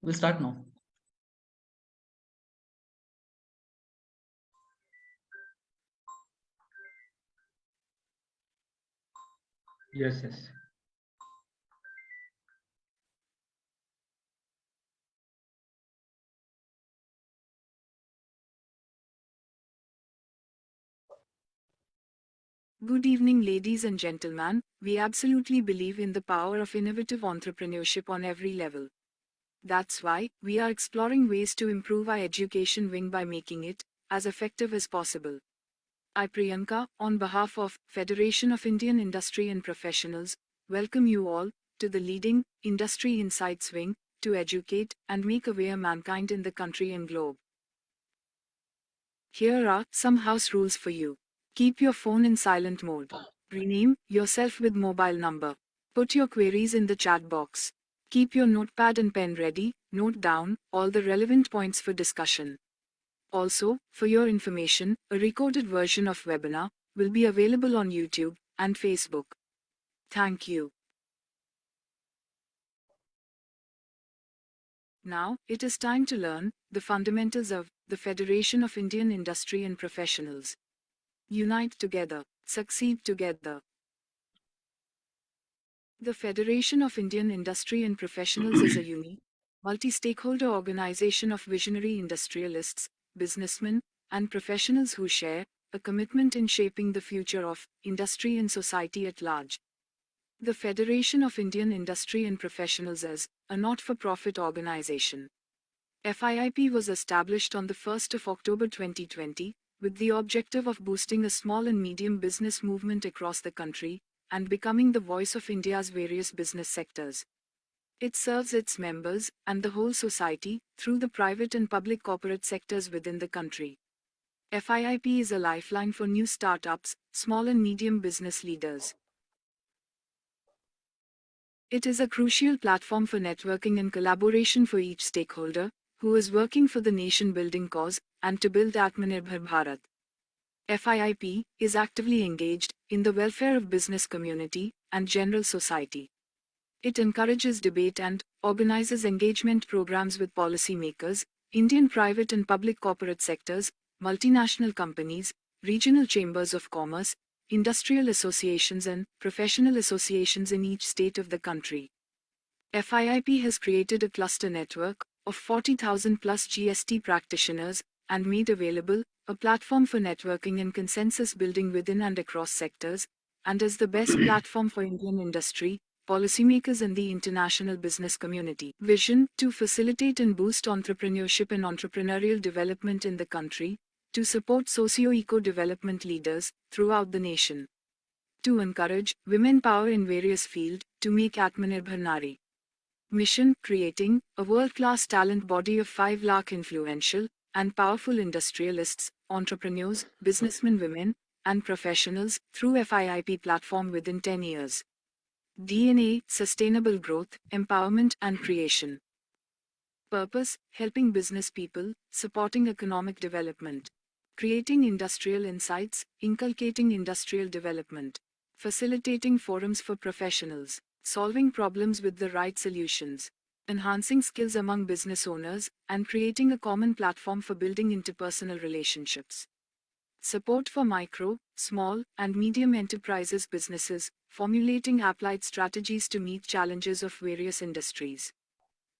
We'll start now. Yes, yes. Good evening, ladies and gentlemen. We absolutely believe in the power of innovative entrepreneurship on every level. That's why we are exploring ways to improve our education wing by making it as effective as possible. I, Priyanka, on behalf of Federation of Indian Industry and Professionals, welcome you all to the leading Industry Insights wing to educate and make aware mankind in the country and globe. Here are some house rules for you. Keep your phone in silent mode. Rename yourself with mobile number. Put your queries in the chat box. Keep your notepad and pen ready. Note down all the relevant points for discussion. Also, for your information, a recorded version of webinar will be available on YouTube and Facebook. Thank you. Now, it is time to learn the fundamentals of the Federation of Indian Industry and Professionals. Unite together, succeed together. The Federation of Indian Industry and Professionals is a unique, multi-stakeholder organization of visionary industrialists, businessmen, and professionals who share a commitment in shaping the future of industry and society at large. The Federation of Indian Industry and Professionals is a not-for-profit organization. FIIP was established on the 1st of October 2020, with the objective of boosting a small and medium business movement across the country, and becoming the voice of India's various business sectors. It serves its members, and the whole society, through the private and public corporate sectors within the country. FIIP is a lifeline for new startups, small and medium business leaders. It is a crucial platform for networking and collaboration for each stakeholder, who is working for the nation-building cause, and to build Atmanirbhar Bharat. FIIP is actively engaged in the welfare of business community and general society. It encourages debate and organizes engagement programs with policymakers, Indian private and public corporate sectors, multinational companies, regional chambers of commerce, industrial associations and professional associations in each state of the country. FIIP has created a cluster network of 40,000 plus GST practitioners and made available a platform for networking and consensus building within and across sectors, and is the best platform for Indian industry, policymakers and the international business community. Vision: to facilitate and boost entrepreneurship and entrepreneurial development in the country, to support socio-eco development leaders throughout the nation, to encourage women power in various fields, to make Atmanirbhar Nari. Mission: creating a world-class talent body of 5 lakh influential and powerful industrialists, entrepreneurs, businessmen, women, and professionals through FIIP platform within 10 years. DNA: sustainable growth, empowerment and creation. Purpose: helping business people, supporting economic development. Creating industrial insights, inculcating industrial development. Facilitating forums for professionals. Solving problems with the right solutions. Enhancing skills among business owners, and creating a common platform for building interpersonal relationships. Support for micro, small, and medium enterprises businesses, formulating applied strategies to meet challenges of various industries.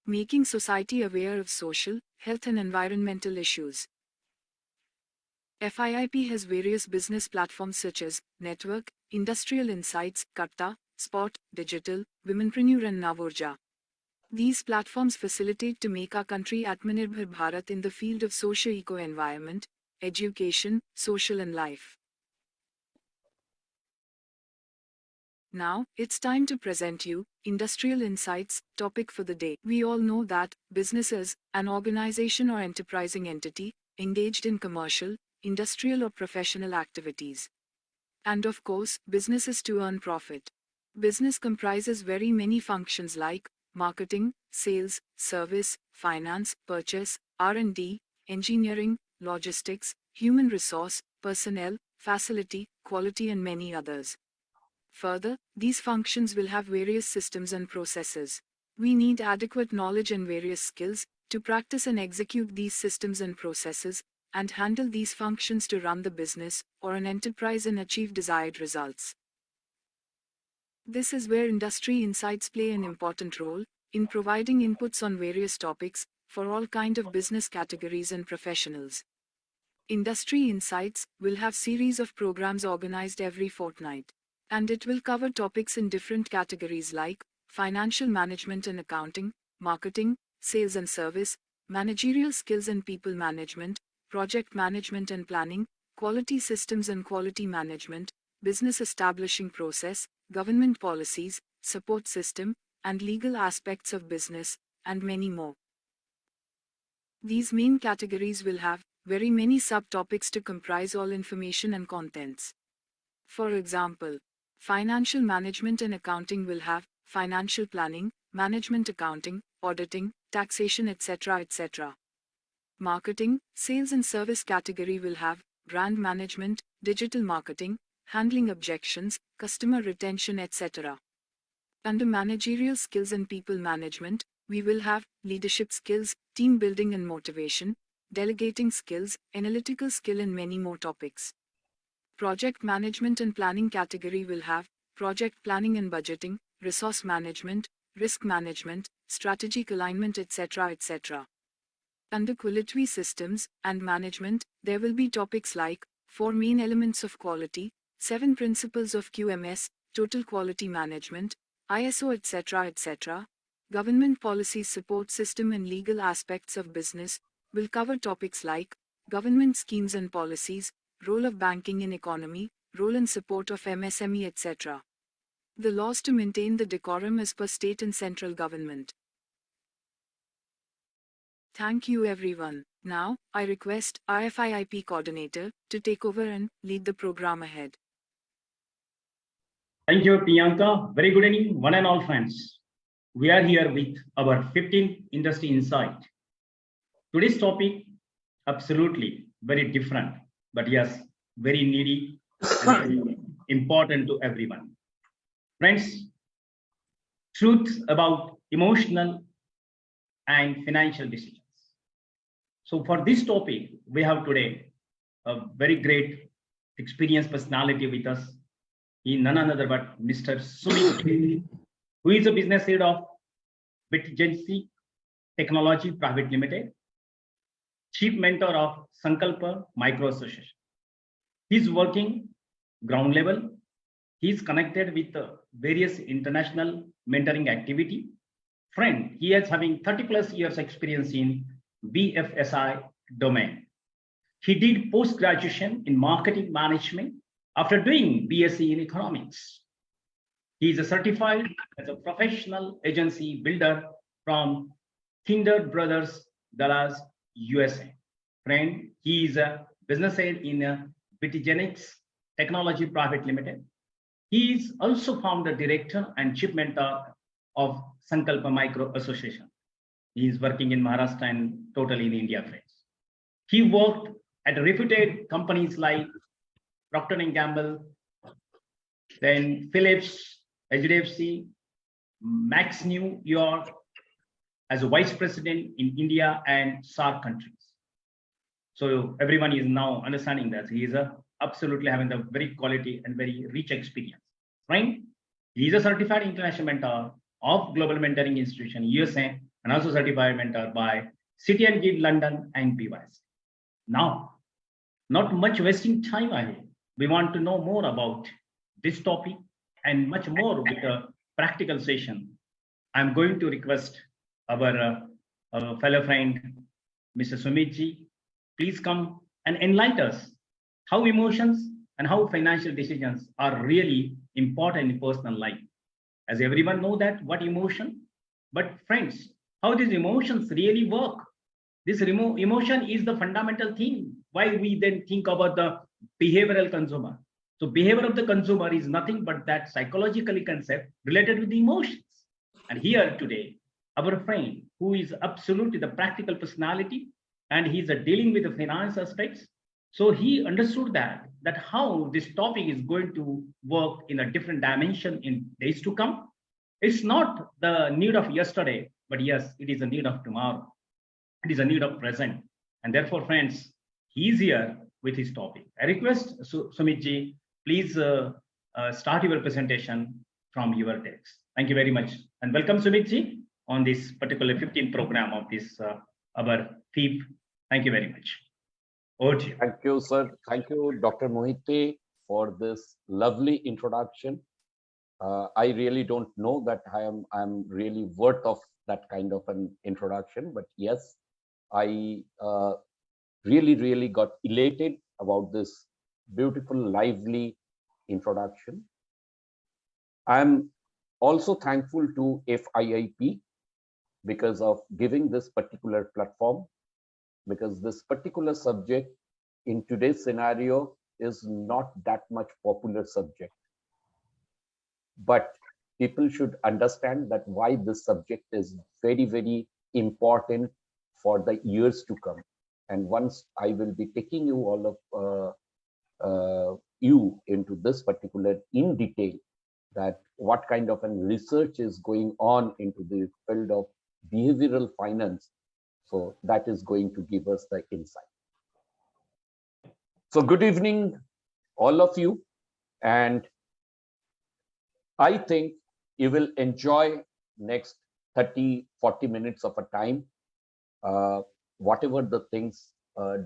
Making society aware of social, health and environmental issues. FIIP has various business platforms such as Network, Industrial Insights, Karta, Spot, Digital, Womenpreneur and Navorja. These platforms facilitate to make our country Atmanirbhar Bharat in the field of socio-eco environment, education, social and life. Now, it's time to present you Industrial Insights topic for the day. We all know that business is an organization or enterprising entity engaged in commercial, industrial or professional activities. And of course, business is to earn profit. Business comprises very many functions like marketing, sales, service, finance, purchase, R&D, engineering, logistics, human resource, personnel, facility, quality and many others. Further, these functions will have various systems and processes. We need adequate knowledge and various skills to practice and execute these systems and processes, and handle these functions to run the business or an enterprise and achieve desired results. This is where industry insights play an important role in providing inputs on various topics for all kind of business categories and professionals. Industry Insights will have series of programs organized every fortnight, and it will cover topics in different categories like financial management and accounting, marketing, sales and service, managerial skills and people management, project management and planning, quality systems and quality management, business establishing process, government policies, support system, and legal aspects of business, and many more. These main categories will have very many subtopics to comprise all information and contents. For example, financial management and accounting will have financial planning, management accounting, auditing, taxation, etc. etc. Marketing, sales and service category will have brand management, digital marketing, handling objections, customer retention, etc. Under managerial skills and people management, we will have leadership skills, team building and motivation, delegating skills, analytical skill, and many more topics. Project management and planning category will have project planning and budgeting, resource management, risk management, strategic alignment, etc. etc. Under quality systems and management, there will be topics like 4 main elements of quality, 7 principles of QMS, total quality management, ISO, etc. etc. Government policy support system and legal aspects of business will cover topics like government schemes and policies, role of banking in economy, role and support of MSME, etc. The laws to maintain the decorum as per state and central government. Thank you everyone. Now, I request our FIIP coordinator to take over and lead the program ahead. Thank you, Priyanka. Very good evening, one and all friends. We are here with our 15th Industry Insight. Today's topic, absolutely very different, but yes, very needy and very important to everyone. Friends, truth about emotional and financial decisions. So for this topic, we have today a very great experienced personality with us. He none other but Mr. Sumit Ghosh, who is a business head of FIIPCONNECT Technology Private Limited, chief mentor of Sankalpa Micro Association. He's working ground level. He's connected with various international mentoring activity. Friend, he is having 30 plus years experience in BFSI domain. He did post-graduation in marketing management after doing BSc in economics. He is certified as a professional agency builder from Kinder Brothers, Dallas, USA. Friend, he is a business head in FIIPCONNECT Technology Private Limited. He is also founder, director, and chief mentor of Sankalpa Micro Association. He is working in Maharashtra and totally in India, friends. He worked at reputed companies like Procter & Gamble, then Philips, HDFC, Max New York, as a vice president in India and SAARC countries. So everyone is now understanding that he is absolutely having the very quality and very rich experience. Right? He is a certified international mentor of Global Mentoring Institution, USA, and also certified mentor by City and Guild London and PYS. Now, not much wasting time ahead. We want to know more about this topic and much more with a practical session. I'm going to request our fellow friend, Mr. Sumit ji, please come and enlighten us how emotions and how financial decisions are really important in personal life. As everyone know that what emotion, but friends, how these emotions really work. This emotion is the fundamental thing why we then think about the behavioral consumer. So behavior of the consumer is nothing but that psychologically concept related with the emotions. And here today, our friend who is absolutely the practical personality and he's dealing with the finance aspects. So he understood that how this topic is going to work in a different dimension in days to come. It's not the need of yesterday, but yes, it is a need of tomorrow. It is a need of present. And therefore, friends, he is here with his topic. I request Sumit ji, please start your presentation from your text. Thank you very much. And welcome, Sumit ji, on this particular 15th program of this our FIIP. Thank you very much. Over to you. Thank you, sir. Thank you, Dr. Mohite, for this lovely introduction. I really don't know that I'm really worth of that kind of an introduction, but yes, I really got elated about this beautiful, lively introduction. I'm also thankful to FIIP because of giving this particular platform, because this particular subject in today's scenario is not that much popular subject. But people should understand that why this subject is very important for the years to come. And once I will be taking you all of you into this particular in detail, that what kind of research is going on into the field of behavioral finance. So that is going to give us the insight. So good evening, all of you. And I think you will enjoy next 30-40 minutes of a time, whatever the things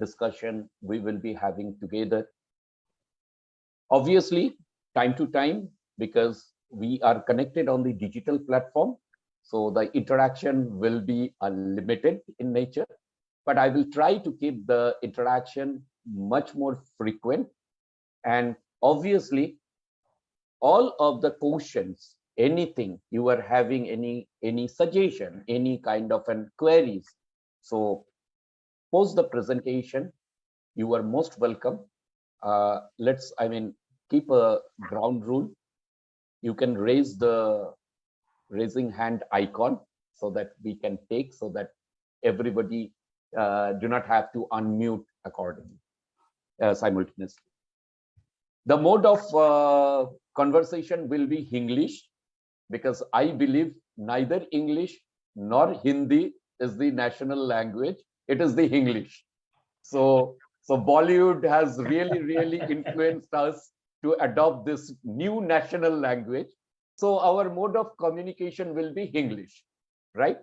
discussion we will be having together. Obviously, time to time, because we are connected on the digital platform, so the interaction will be unlimited in nature, but I will try to keep the interaction much more frequent. And obviously, all of the questions, anything you are having, any suggestion, any kind of queries, so post the presentation, you are most welcome. Let's keep a ground rule. You can raise the raising hand icon so that we can take, so that everybody do not have to unmute accordingly simultaneously. The mode of conversation will be English, because I believe neither English nor Hindi is the national language. It is the English. So Bollywood has really influenced us to adopt this new national language. So our mode of communication will be English, right?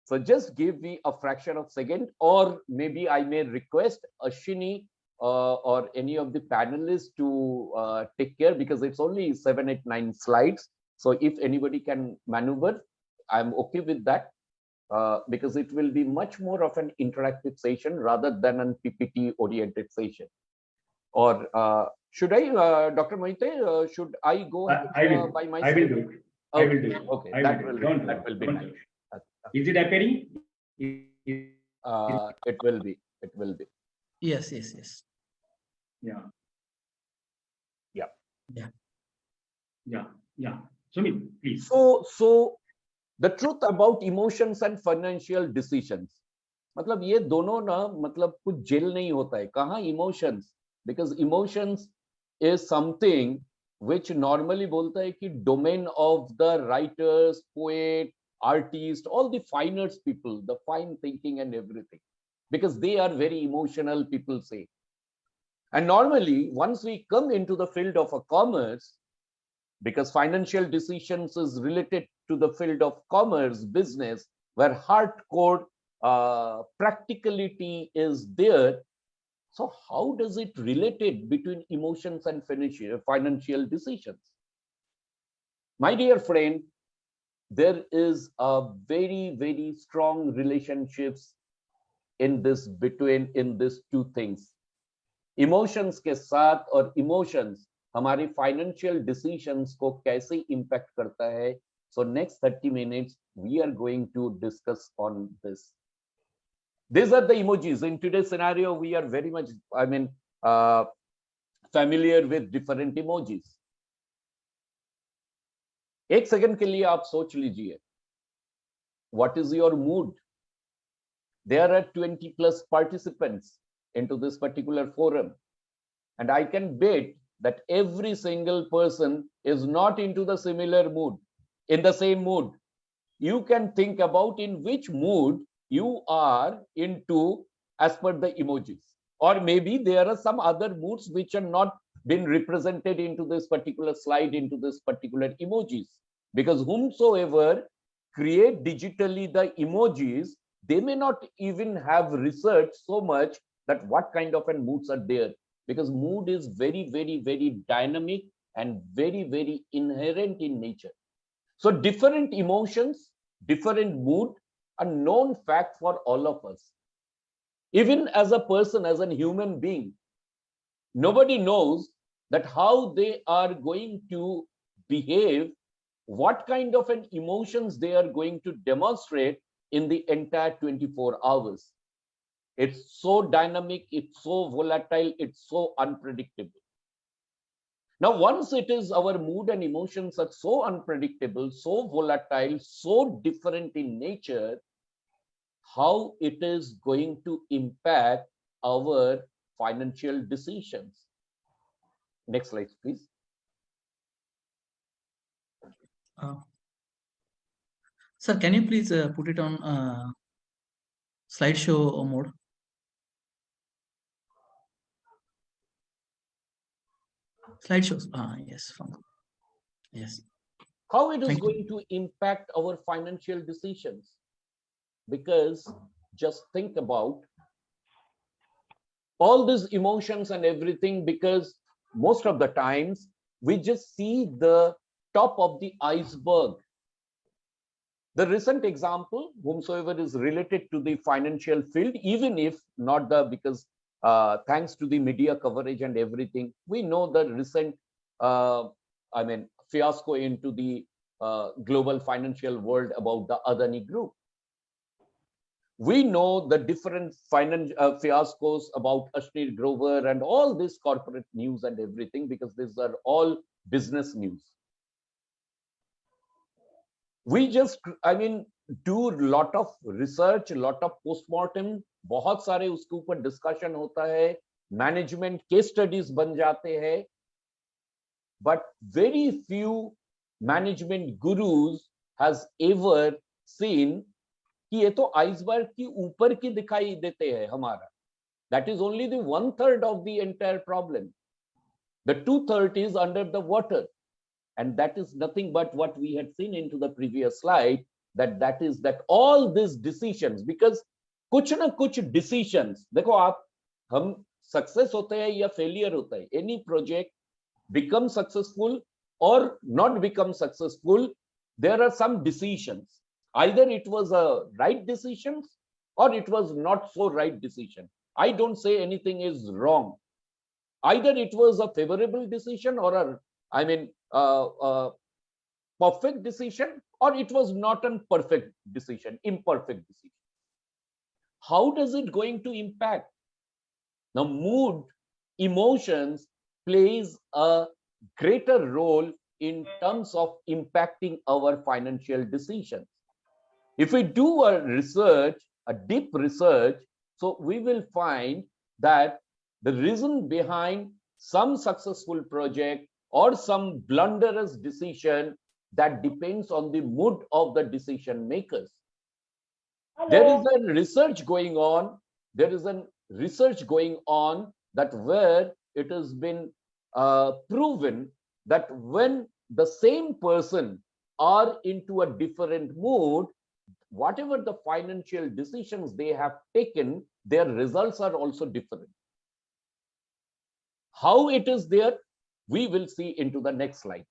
So just give me a fraction of second, or maybe I may request Ashini or any of the panelists to take care, because it's only 7, 8, 9 slides. So if anybody can maneuver, I'm okay with that, because it will be much more of an interactive session rather than an PPT oriented session. Or should I, Dr. Mohite, should I go by myself? I will do it. Okay. I will do it. Okay, that will be nice. Is it appearing? It will be. It will be. Yes. Yeah. Sumit, please. So the truth about emotions and financial decisions. मतलब ये दोनों ना मतलब कुछ jail नहीं होता है. कहाँ emotions? Because emotions is something which normally बोलता है कि domain of the writers, poet, artist, all the finest people, the fine thinking and everything, because they are very emotional, people say. And normally, once we come into the field of a commerce, because financial decisions is related to the field of commerce, business, where hardcore practicality is there. So how does it related between emotions and financial decisions? My dear friend, there is a very strong relationships in this two things. Emotions के साथ और emotions हमारे financial decisions को कैसे impact करता है. So next 30 minutes we are going to discuss on this. These are the emojis. In today's scenario, we are very much, familiar with different emojis. एक second के लिए आप सोच लीजिए. What is your mood? There are 20 plus participants into this particular forum, and I can bet that every single person is not into the similar mood. in the same mood. You can think about in which mood you are into as per the emojis. Or maybe there are some other moods which are not been represented into this particular slide, into this particular emojis. Because whomsoever create digitally the emojis, they may not even have researched so much that what kind of an moods are there. Because mood is very, very, very dynamic and very, very inherent in nature. So different emotions, different mood are known fact for all of us. Even as a person, as a human being, nobody knows that how they are going to behave, what kind of an emotions they are going to demonstrate in the entire 24 hours. It's so dynamic, it's so volatile, it's so unpredictable. Now, once it is our mood and emotions are so unpredictable, so volatile, so different in nature, how it is going to impact our financial decisions. Next slide, please. Sir, can you please put it on slideshow mode? Slideshows. Yes. Yes. How it is going to impact our financial decisions? Because just think about all these emotions and everything, because most of the times we just see the top of the iceberg. The recent example, whomsoever is related to the financial field, even if not the, because thanks to the media coverage and everything, we know the recent, fiasco into the global financial world about the Adani Group. We know the different financial fiascos about Ashnir Grover and all this corporate news and everything, because these are all business news. We just, do lot of research, lot of postmortem, बहुत सारे उसके ऊपर discussion होता है, management case studies बन जाते हैं, but very few management gurus has ever seen कि ये तो आइसबर्ग की ऊपर की दिखाई देते हैं हमारा. That is only the 1/3 of the entire problem. The 2/3 is under the water. And that is nothing but what we had seen into the previous slide, that is that all these decisions, because कुछ ना कुछ decisions, देखो आप, हम success होते हैं या failure होता है, any project become successful or not become successful, there are some decisions. Either it was a right decision or it was not so right decision. I don't say anything is wrong. Either it was a favorable decision or perfect decision, or it was not a perfect decision, imperfect decision. How does it going to impact? Now, mood, emotions plays a greater role in terms of impacting our financial decisions. If we do a research, a deep research, so we will find that the reason behind some successful project or some blunderous decision, that depends on the mood of the decision makers. There is a research going on. There is a research going on that where it has been proven that when the same person are into a different mood, whatever the financial decisions they have taken, their results are also different. How it is there, we will see into the next slide.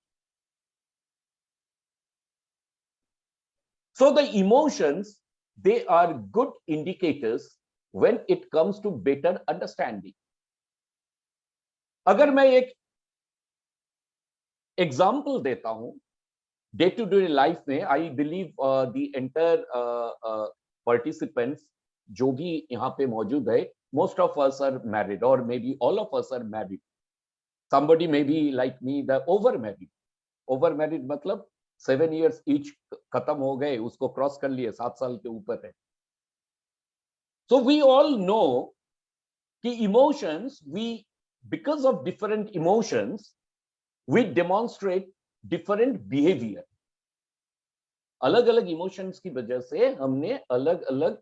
So the emotions, they are good indicators when it comes to better understanding. अगर मैं एक example देता हूं day to day life में, I believe the entire participants जो भी यहाँ पे मौजूद है, most of us are married, or maybe all of us are married. Somebody may be like me, the over married मतलब 7 years each खत्म हो गए, उसको क्रॉस कर लिए, 7 साल के ऊपर है. So we all know कि emotions, because of different emotions, we demonstrate different behavior. अलग अलग इमोशंस की वजह से हमने अलग अलग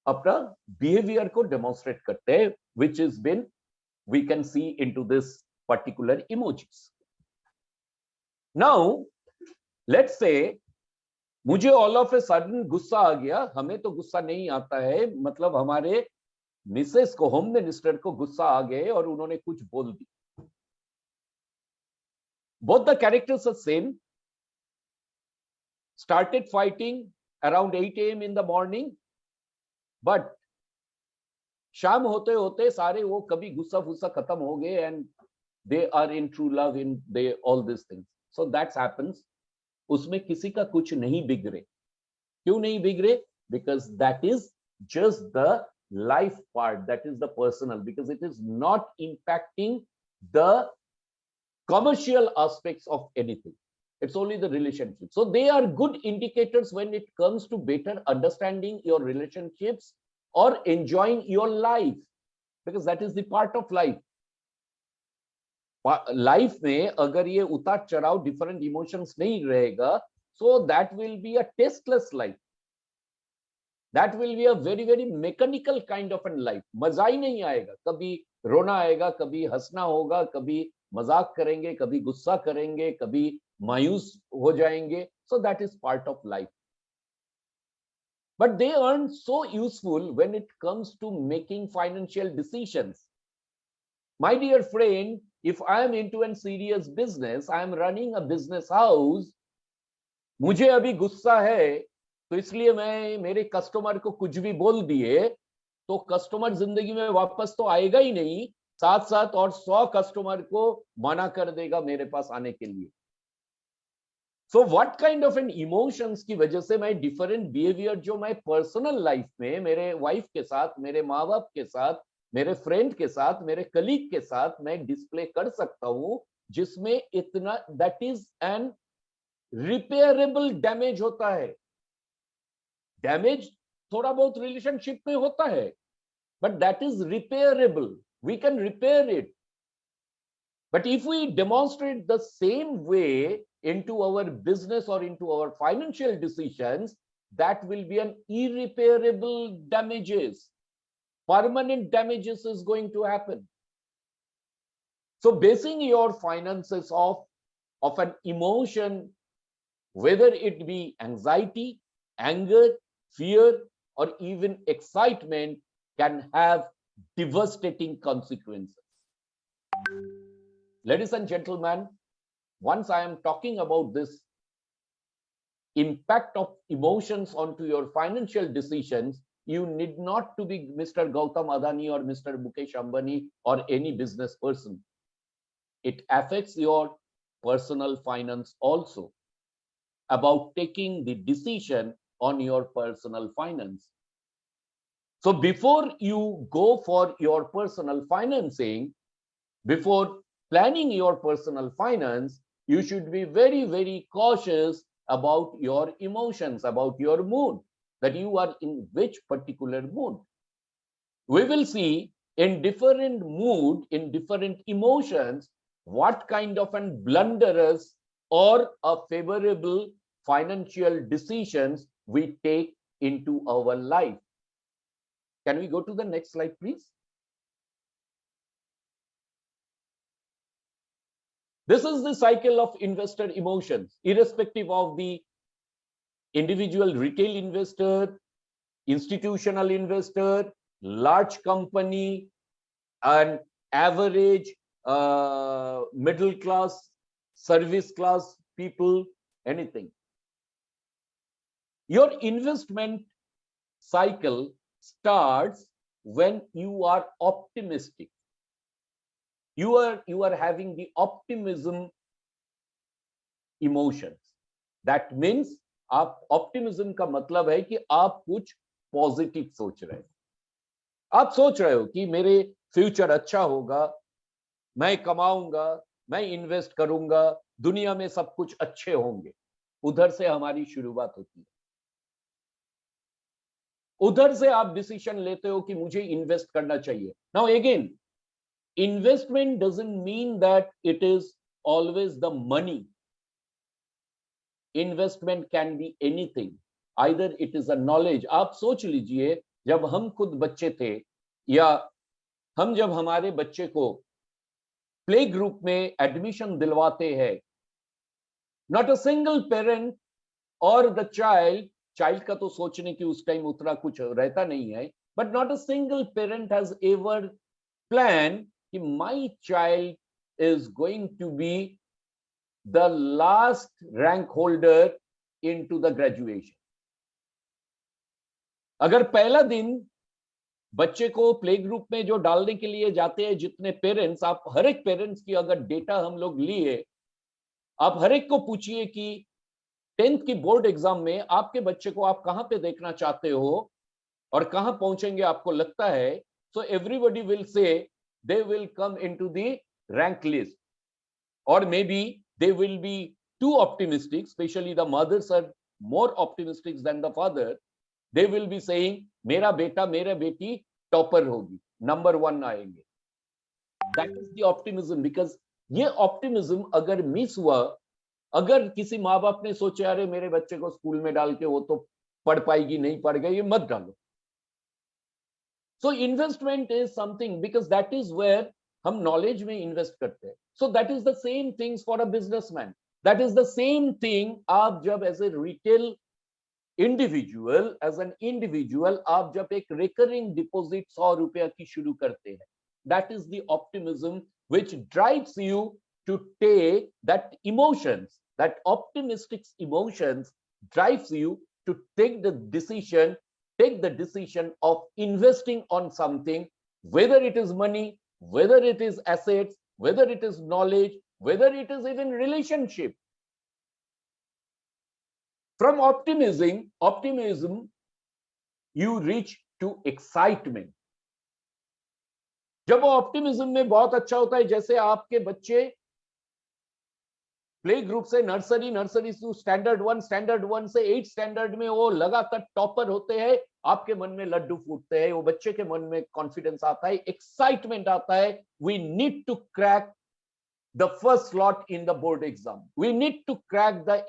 अपना बिहेवियर को डेमोन्स्ट्रेट करते हैं, which is been we can see into this particular emojis. Now let's say मुझे ऑल ऑफ ए सडन गुस्सा आ गया. हमें तो गुस्सा नहीं आता है, मतलब हमारे मिसेस को, होम मिनिस्टर को गुस्सा आ गए और उन्होंने कुछ बोल दी. Both the characters are same. Started fighting around 8 AM in the morning, but शाम होते होते सारे वो कभी गुस्सा फुस्सा खत्म हो गए and they are in true love in they all this things. So that's happens. उसमें किसी का कुछ नहीं बिगड़े. क्यों नहीं बिगड़े? Because that is just the life part, that is the personal, because it is not impacting the commercial aspects of anything. It's only the relationship. So they are good indicators when it comes to better understanding your relationships or enjoying your life, because that is the part of life. Life में अगर ये उतार चढ़ाव different emotions नहीं रहेगा, so that will be a tasteless life. That will be a very very mechanical kind of a life. मजा ही नहीं आएगा. कभी रोना आएगा, कभी हंसना होगा, कभी मजाक करेंगे, कभी गुस्सा करेंगे, कभी मायूस हो जाएंगे. So that is part of life. But they aren't so useful when it comes to making financial decisions. My dear friend, if I am into a serious business, I am running a business house, मुझे अभी गुस्सा है तो इसलिए मैं मेरे customer को कुछ भी बोल दिए तो कस्टमर जिंदगी में वापस तो आएगा ही नहीं, साथ साथ और 100 कस्टमर को मना कर देगा मेरे पास आने के लिए. So what kind of an emotions की वजह से मैं डिफरेंट बिहेवियर जो मैं पर्सनल लाइफ में मेरे वाइफ के साथ, मेरे माँ बाप के साथ, मेरे फ्रेंड के साथ, मेरे कलीग के साथ मैं डिस्प्ले कर सकता हूं, जिसमें इतना that is an repairable damage होता है. डैमेज थोड़ा बहुत रिलेशनशिप में होता है, but that is repairable. We can repair it. But if we demonstrate the same way into our business or into our financial decisions, that will be an irreparable damages. Permanent damages is going to happen. So basing your finances of an emotion, whether it be anxiety, anger, fear, or even excitement, can have devastating consequences. Ladies and gentlemen, once I am talking about this impact of emotions onto your financial decisions, you need not to be Mr. Gautam Adani or Mr. Mukesh Ambani or any business person. It affects your personal finance also, about taking the decision on your personal finance. So before you go for your personal financing, before planning your personal finance, you should be very, very cautious about your emotions, about your mood, that you are in which particular mood. We will see in different mood, in different emotions, what kind of an blunderers or a favorable financial decisions we take into our life. Can we go to the next slide, please? This is the cycle of investor emotions, irrespective of the individual retail investor, institutional investor, large company, and average middle class, service class people, anything. Your investment cycle starts when you are optimistic. You are having the optimism emotions. That means आप optimism का मतलब है कि आप कुछ positive सोच रहे हैं. आप सोच रहे हो कि मेरे फ्यूचर अच्छा होगा, मैं कमाऊंगा, मैं इन्वेस्ट करूंगा, दुनिया में सब कुछ अच्छे होंगे. उधर से हमारी शुरुआत होती है. उधर से आप डिसीजन लेते हो कि मुझे इन्वेस्ट करना चाहिए. Now again, investment doesn't mean that it is always the money. Investment can be anything, either it is a knowledge. आप सोच लीजिए, जब हम खुद बच्चे थे, या हम जब हमारे बच्चे को प्ले ग्रुप में एडमिशन दिलवाते हैं, नॉट अ सिंगल पेरेंट और द चाइल्ड का तो सोचने की उस टाइम उतना कुछ रहता नहीं है, but not a single parent has ever plan कि my child is going to be the last rank holder into the graduation. अगर पहला दिन बच्चे को प्ले ग्रुप में जो डालने के लिए जाते हैं, जितने पेरेंट्स, आप हर एक पेरेंट्स की अगर डेटा हम लोग लिए, आप हर एक को पूछिए कि 10th की बोर्ड एग्जाम में आपके बच्चे को आप कहां पे देखना चाहते हो और कहां पहुंचेंगे आपको लगता है, सो everybody will say they will come into the rank list, और maybe they will be too optimistic, specially the mothers are more optimistic than the father. They will be saying मेरा बेटा मेरा बेटी टॉपर होगी, number 1 आएंगे। That is the optimism. Because ये optimism अगर miss हुआ, अगर किसी माँ बाप ने सोचे अरे मेरे बच्चे को स्कूल में डाल के वो तो पढ़ पाएगी नहीं पढ़ गई, ये मत डालो। So investment is something, because that is where हम नॉलेज में इन्वेस्ट करते हैं। So that is the same things for a businessman, that is the same thing. आप जब as a retail individual, as an individual, आप जब एक recurring deposit 100 रुपया की शुरू करते हैं, that is the optimism which drives you to take that emotions, that optimistic emotions drives you to take the decision of investing on something, whether it is money, whether it is assets, whether it is knowledge, whether it is even relationship. From optimism you reach to excitement. जब वो optimism में बहुत अच्छा होता है, जैसे आपके बच्चे प्ले ग्रुप से नर्सरी टू स्टैंडर्ड 1 से 8 स्टैंडर्ड में वो लगातार टॉपर होते हैं, आपके मन में लड्डू फूटते हैं, वो बच्चे के मन में कॉन्फिडेंस आता है, एक्साइटमेंट आता है। We need to crack the first slot in the board exam, we need to crack the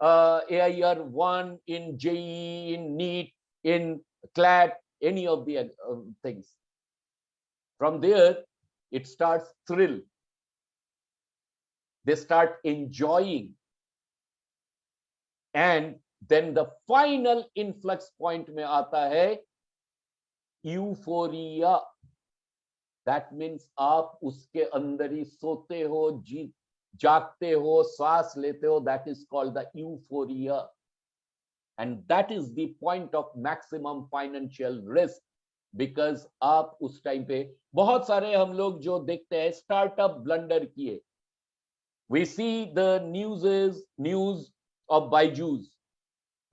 AIR1 in JEE, in NEET, in CLAT, any of the things. From there, it starts thrill. They start enjoying. And then the final influx point में आता है euphoria. That means आप उसके अंदर ही सोते हो, जागते हो, सांस लेते हो. That is called the euphoria. And that is the point of maximum financial risk. Because आप उस टाइम पे बहुत सारे हम लोग जो देखते हैं स्टार्टअप ब्लंडर किए. We see the news of Byju's.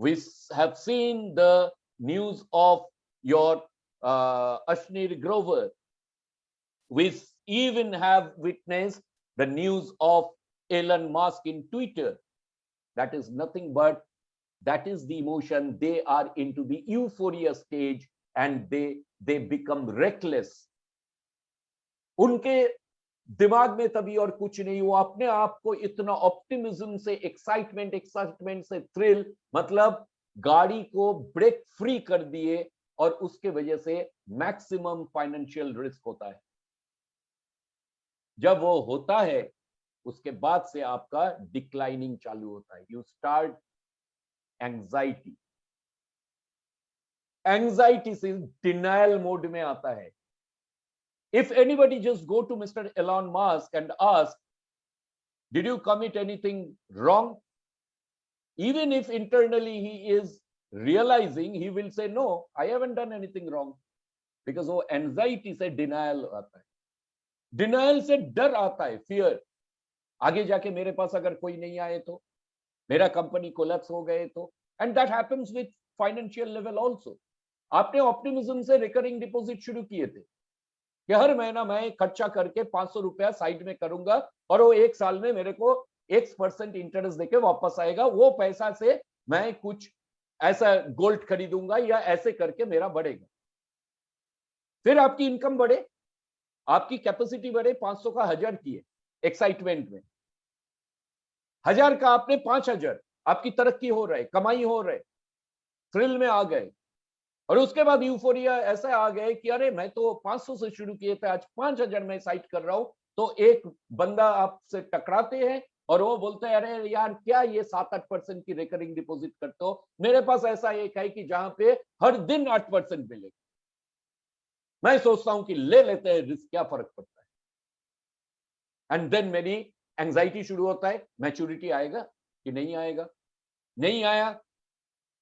We have seen the news of your Ashnir Grover. We even have witnessed the news of Elon Musk in Twitter. That is nothing but, that is the emotion. They are into the euphoria stage and they become reckless. उनके दिमाग में तभी और कुछ नहीं, वो अपने आप को इतना ऑप्टिमिज्म से, एक्साइटमेंट से थ्रिल, मतलब गाड़ी को ब्रेक फ्री कर दिए, और उसके वजह से मैक्सिमम फाइनेंशियल रिस्क होता है. जब वो होता है उसके बाद से आपका डिक्लाइनिंग चालू होता है. यू स्टार्ट एंजाइटी से डिनायल मोड में आता है. If anybody just go to Mr. Elon Musk and ask, did you commit anything wrong? Even if internally he is realizing, he will say, no, I haven't done anything wrong. Because वो anxiety से denial आता है. Denial से डर आता है, fear. आगे जाके मेरे पास अगर कोई नहीं आए तो, मेरा कंपनी कोलैप्स हो गए तो. And that happens with financial level also. आपने ऑप्टिमिज्म से रिकरिंग डिपॉजिट शुरू किए थे कि हर महीना मैं खर्चा करके 500 रुपया साइड में करूंगा और वो एक साल में मेरे को X% इंटरेस्ट देके वापस आएगा. वो पैसा से मैं कुछ ऐसा गोल्ड खरीदूंगा या ऐसे करके मेरा बढ़ेगा. फिर आपकी इनकम बढ़े, आपकी कैपेसिटी बढ़े, 500 का 1000 किए एक्साइटमेंट में, 1000 का आपने 5000, आपकी तरक्की हो रहा है, कमाई हो रहा है, थ्रिल में आ गए, और उसके बाद यूफोरिया ऐसा आ गए कि अरे मैं तो 500 से शुरू किए थे, आज 5000 में साइट कर रहा हूं। तो एक बंदा आपसे टकराते हैं और वो बोलते हैं अरे यार क्या ये 7-8% की रिकरिंग डिपॉजिट करते हो, मेरे पास ऐसा एक है कि जहां पे हर दिन 8% मिलेगा। मैं सोचता हूं कि ले लेते हैं रिस्क, क्या फर्क पड़ता है। एंड देन मेरी एंजाइटी शुरू होता है, मैच्योरिटी आएगा कि नहीं आएगा, नहीं आया,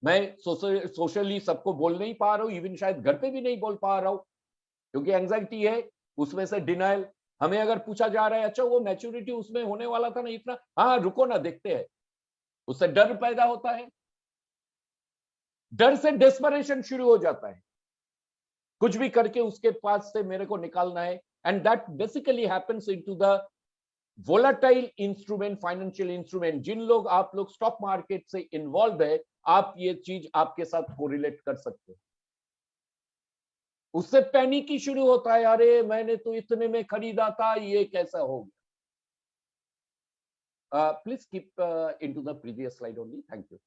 मैं सोशली सबको बोल नहीं पा रहा हूं, इवन शायद घर पे भी नहीं बोल पा रहा हूं क्योंकि एंजाइटी है, उसमें से डिनाइल। हमें अगर पूछा जा रहा है अच्छा वो मैच्योरिटी उसमें होने वाला था ना इतना, हाँ रुको ना देखते हैं, उससे डर पैदा होता है, डर से डेस्परेशन शुरू हो जाता है, कुछ भी करके उसके पास से मेरे को निकालना है। And that basically happens into the volatile instrument, financial instrument. जिन लोग आप लोग स्टॉक मार्केट से इन्वॉल्व है, आप ये चीज आपके साथ कोरिलेट कर सकते हो। उससे पैनिक ही शुरू होता है, अरे मैंने तो इतने में खरीदा था, ये कैसा हो गया। Please keep into the previous slide only, thank you.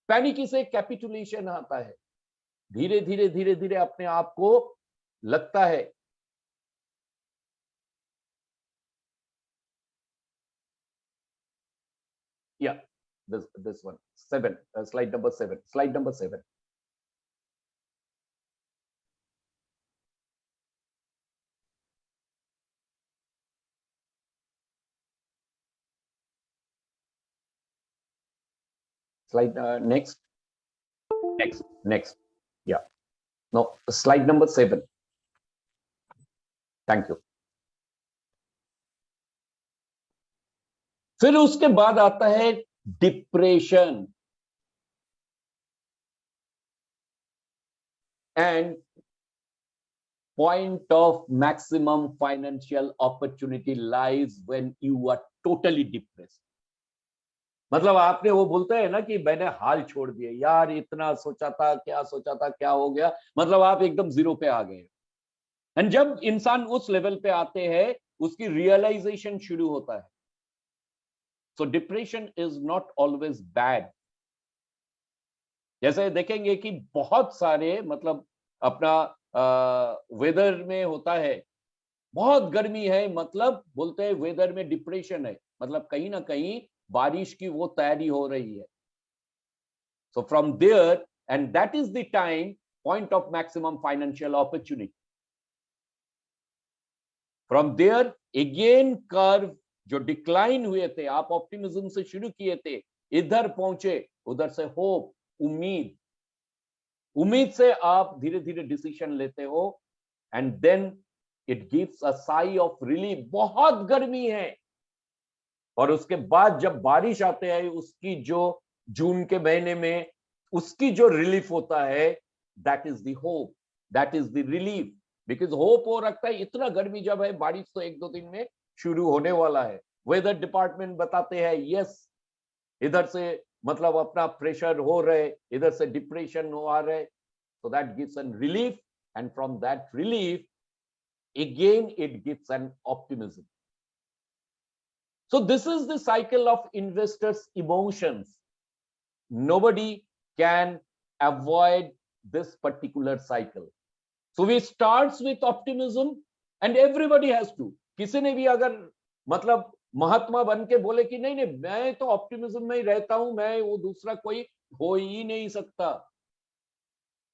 Panic से कैपिटुलेशन आता है, धीरे धीरे धीरे धीरे अपने आप को लगता है या this one 7 slide number 7, slide number 7. Slide next, next. Yeah, no, slide number 7. Thank you. फिर उसके बाद आता है depression and point of maximum financial opportunity lies when you are totally depressed. मतलब आपने वो बोलते हैं ना कि मैंने हाल छोड़ दिए यार, इतना सोचा था, क्या सोचा था, क्या हो गया, मतलब आप एकदम जीरो पे आ गए। एंड जब इंसान उस लेवल पे आते हैं, उसकी रियलाइजेशन शुरू होता है। सो depression is not always bad. जैसे देखेंगे कि बहुत सारे मतलब अपना वेदर में होता है, बहुत गर्मी है, मतलब बोलते हैं वेदर में डिप्रेशन है, मतलब कहीं ना कहीं बारिश की वो तैयारी हो रही है। So from there, and that is the time point of maximum financial opportunity. From there again curve जो डिक्लाइन हुए थे, आप ऑप्टिमिज्म से शुरू किए थे, इधर पहुंचे, उधर से होप, उम्मीद, उम्मीद से आप धीरे धीरे डिसीजन लेते हो, and then it gives a sigh of relief. बहुत गर्मी है, और उसके बाद जब बारिश आते हैं, उसकी जो जून के महीने में उसकी जो रिलीफ होता है, that is the hope, that is the relief. Because hope हो रखता है, इतना गर्मी जब है, बारिश तो 1-2 दिन में शुरू होने वाला है। वेदर डिपार्टमेंट बताते हैं यस, इधर से मतलब अपना प्रेशर हो रहे, इधर से डिप्रेशन हो आ रहे, so that gives an relief, and from that relief again it gives an optimism. So this is the cycle of investors emotions. Nobody can avoid this particular cycle. So we starts with optimism and everybody has to, किसी ने भी अगर मतलब महात्मा बन के बोले कि नहीं नहीं मैं तो ऑप्टिमिज्म में ही रहता हूं, मैं वो दूसरा कोई हो ही नहीं सकता,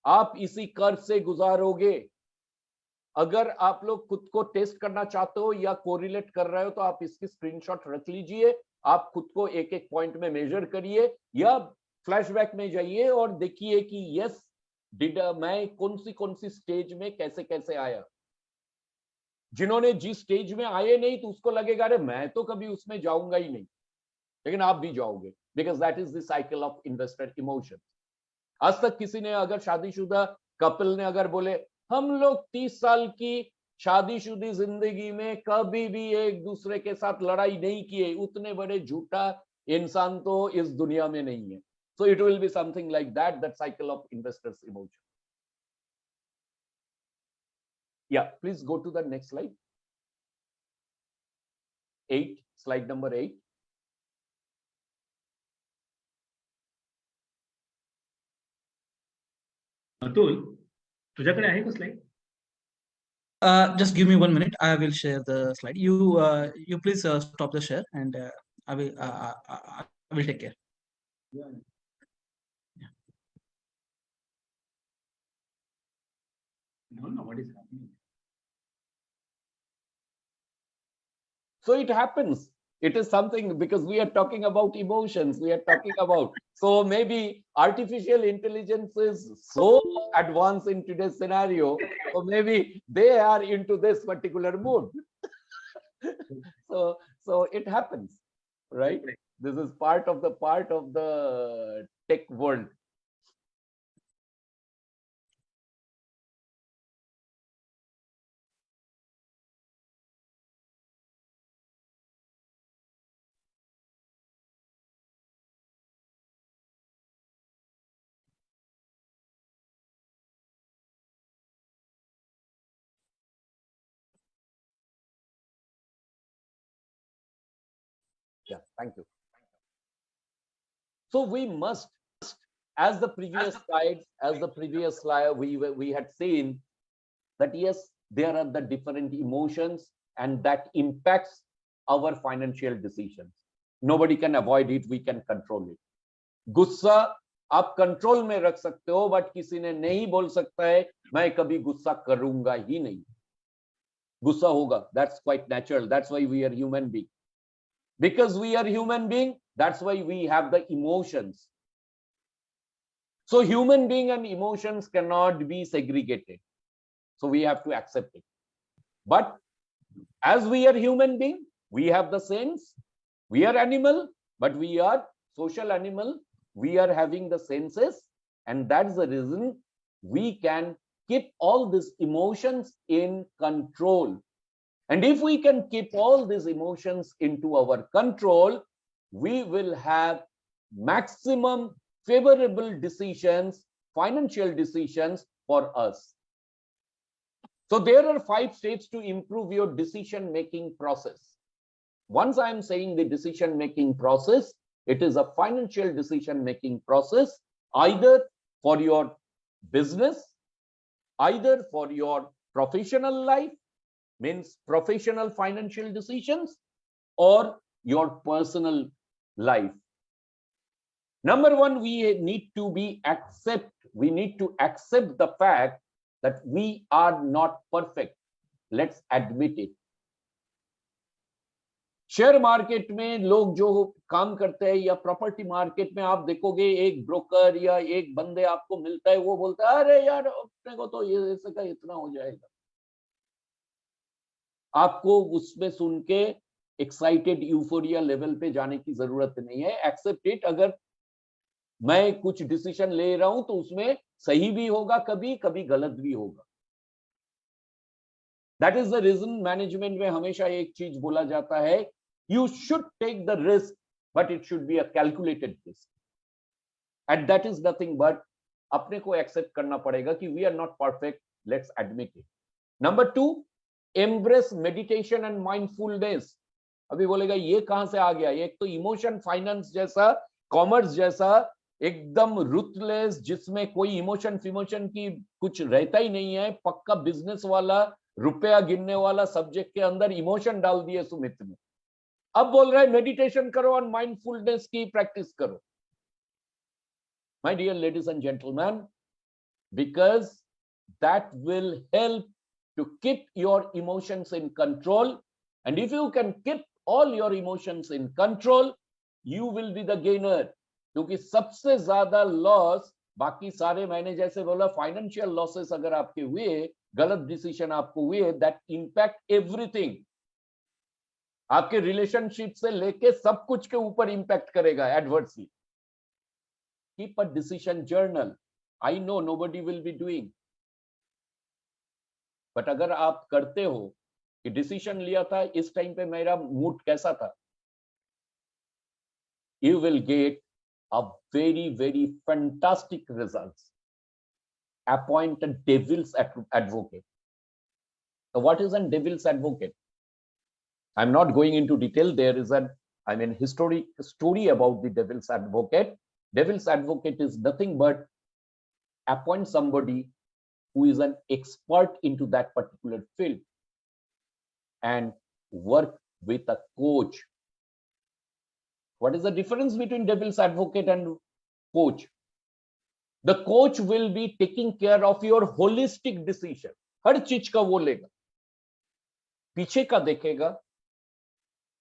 आप इसी कर्व से गुजारोगे। अगर आप लोग खुद को टेस्ट करना चाहते हो या कोरिलेट कर रहे हो, तो आप इसकी स्क्रीनशॉट रख लीजिए, आप खुद को एक एक पॉइंट में मेजर करिए, या फ्लैशबैक में जाइए और देखिए कि यस डिड मैं कौन सी स्टेज में कैसे कैसे आया। जिन्होंने जिस स्टेज में आए नहीं, तो उसको लगेगा अरे मैं तो कभी उसमें जाऊंगा ही नहीं, लेकिन आप भी जाओगे, because that is the cycle of investor emotion. आज तक किसी ने अगर शादीशुदा कपल ने अगर बोले हम लोग 30 साल की शादीशुदी जिंदगी में कभी भी एक दूसरे के साथ लड़ाई नहीं किए, उतने बड़े झूठा इंसान तो इस दुनिया में नहीं है। So it will be something like that, that cycle of investors emotion. या please go to the next slide, 8, slide number 8. Atul, तुझ्याकडे आहे का slide? Just give me 1 minute. I will share the slide. You please stop the share, and I will take care. Yeah. I don't know what is happening. So it happens. It is something, because we are talking about emotions. We are talking about, so maybe artificial intelligence is so advanced in today's scenario. So maybe they are into this particular mood. So it happens, right? This is part of the tech world. Yeah, thank you. So we must, as the previous slide, we had seen that yes, there are the different emotions and that impacts our financial decisions. Nobody can avoid it, we can control it. गुस्सा आप control में रख सकते हो, but किसी ने नहीं बोल सकता है मैं कभी गुस्सा करूंगा ही नहीं. गुस्सा होगा, that's quite natural. That's why we are human being. Because we are human being, that's why we have the emotions. So human being and emotions cannot be segregated. So we have to accept it. But as we are human being, we have the sense. We are animal, but we are social animal. We are having the senses, and that's the reason we can keep all these emotions in control. And if we can keep all these emotions into our control, we will have maximum favorable decisions, financial decisions for us. So there are 5 steps to improve your decision-making process. Once I am saying the decision-making process, it is a financial decision-making process, either for your business, either for your professional life, means professional financial decisions, or your personal life. Number one, we need to accept the fact that we are not perfect. Let's admit it. Share market में लोग जो काम करते हैं या property market में आप देखोगे एक ब्रोकर या एक बंदे आपको मिलता है, वो बोलता है अरे यार अपने को तो ये ऐसे का इतना हो जाएगा. आपको उसमें सुन के एक्साइटेड यूफोरिया लेवल पे जाने की जरूरत नहीं है. Accept it. अगर मैं कुछ डिसीजन ले रहा हूं तो उसमें सही भी होगा, कभी कभी गलत भी होगा. That is the reason management में हमेशा एक चीज बोला जाता है, you should take the risk, but it should be a calculated risk. And that is nothing but अपने को accept करना पड़ेगा कि we are not perfect. Let's admit it. Number 2, embrace meditation and mindfulness. अभी बोलेगा ये कहां से आ गया? एक तो इमोशन फाइनेंस जैसा, कॉमर्स जैसा एकदम रुथलेस, जिसमें कोई इमोशन फिमोशन की कुछ रहता ही नहीं है, पक्का बिजनेस वाला, रुपया गिनने वाला सब्जेक्ट के अंदर इमोशन डाल दिए सुमित ने. अब बोल रहा है मेडिटेशन करो और माइंडफुलनेस की प्रैक्टिस करो. My dear ladies and gentlemen, because that will help to keep your emotions in control, and if you can keep all your emotions in control, you will be the gainer. क्योंकि सबसे ज्यादा loss, बाकी सारे मैंने जैसे बोला financial losses अगर आपके हुए, गलत डिसीजन आपको हुए, दैट इंपैक्ट एवरीथिंग. आपके रिलेशनशिप से लेके सब कुछ के ऊपर इंपैक्ट करेगा adversely. Keep a decision journal. I know nobody will be doing, but अगर आप करते हो कि डिसीजन लिया था इस टाइम पे मेरा मूड कैसा था, you will get a very, very fantastic results. Appoint a devil's advocate. So what is a devil's advocate? I'm not going into detail. There is a story about the devil's advocate. Devil's advocate is nothing but appoint somebody who is an expert into that particular field and work with a coach. What is the difference between devil's advocate and coach? The coach will be taking care of your holistic decision. हर चीज का वो लेगा, पीछे का देखेगा,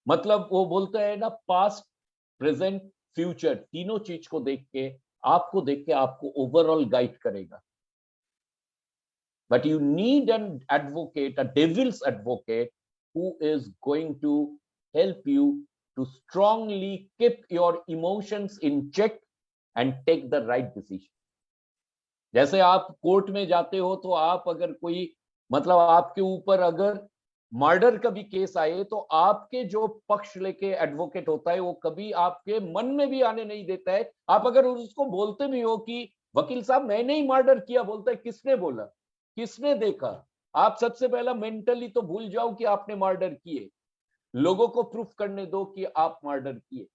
मतलब वो बोलते हैं ना पास्ट, प्रेजेंट, फ्यूचर, तीनों चीज को देख के आपको ओवरऑल गाइड करेगा. But you need an advocate, a devil's advocate, who is going to help you to strongly keep your emotions in check and take the right decision. जैसे आप court में जाते हो तो आप अगर कोई मतलब आपके ऊपर अगर मर्डर का भी केस आए तो आपके जो पक्ष लेके एडवोकेट होता है वो कभी आपके मन में भी आने नहीं देता है. आप अगर उसको बोलते भी हो कि वकील साहब मैंने ही मर्डर किया, बोलता है किसने बोला, किसने देखा? आप सबसे पहला मेंटली तो भूल जाओ कि आपने मर्डर किए, लोगों को प्रूफ करने दो कि आप मर्डर किए.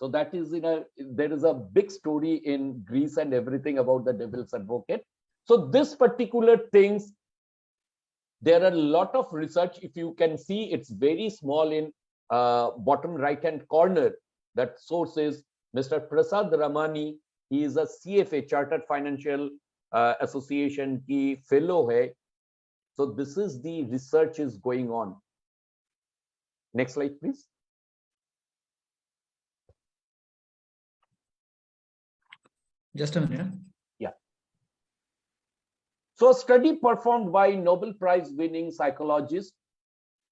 So that is there is a big story in Greece and everything about the devil's advocate. So this particular things, there are a lot of research. If you can see, it's very small in bottom right hand corner. That source is Mr. Prasad Ramani. He is a CFA, Chartered Financial Association की fellow है. So this is the research is going on. Next slide, please. Just a minute. Yeah. So a study performed by Nobel Prize winning psychologist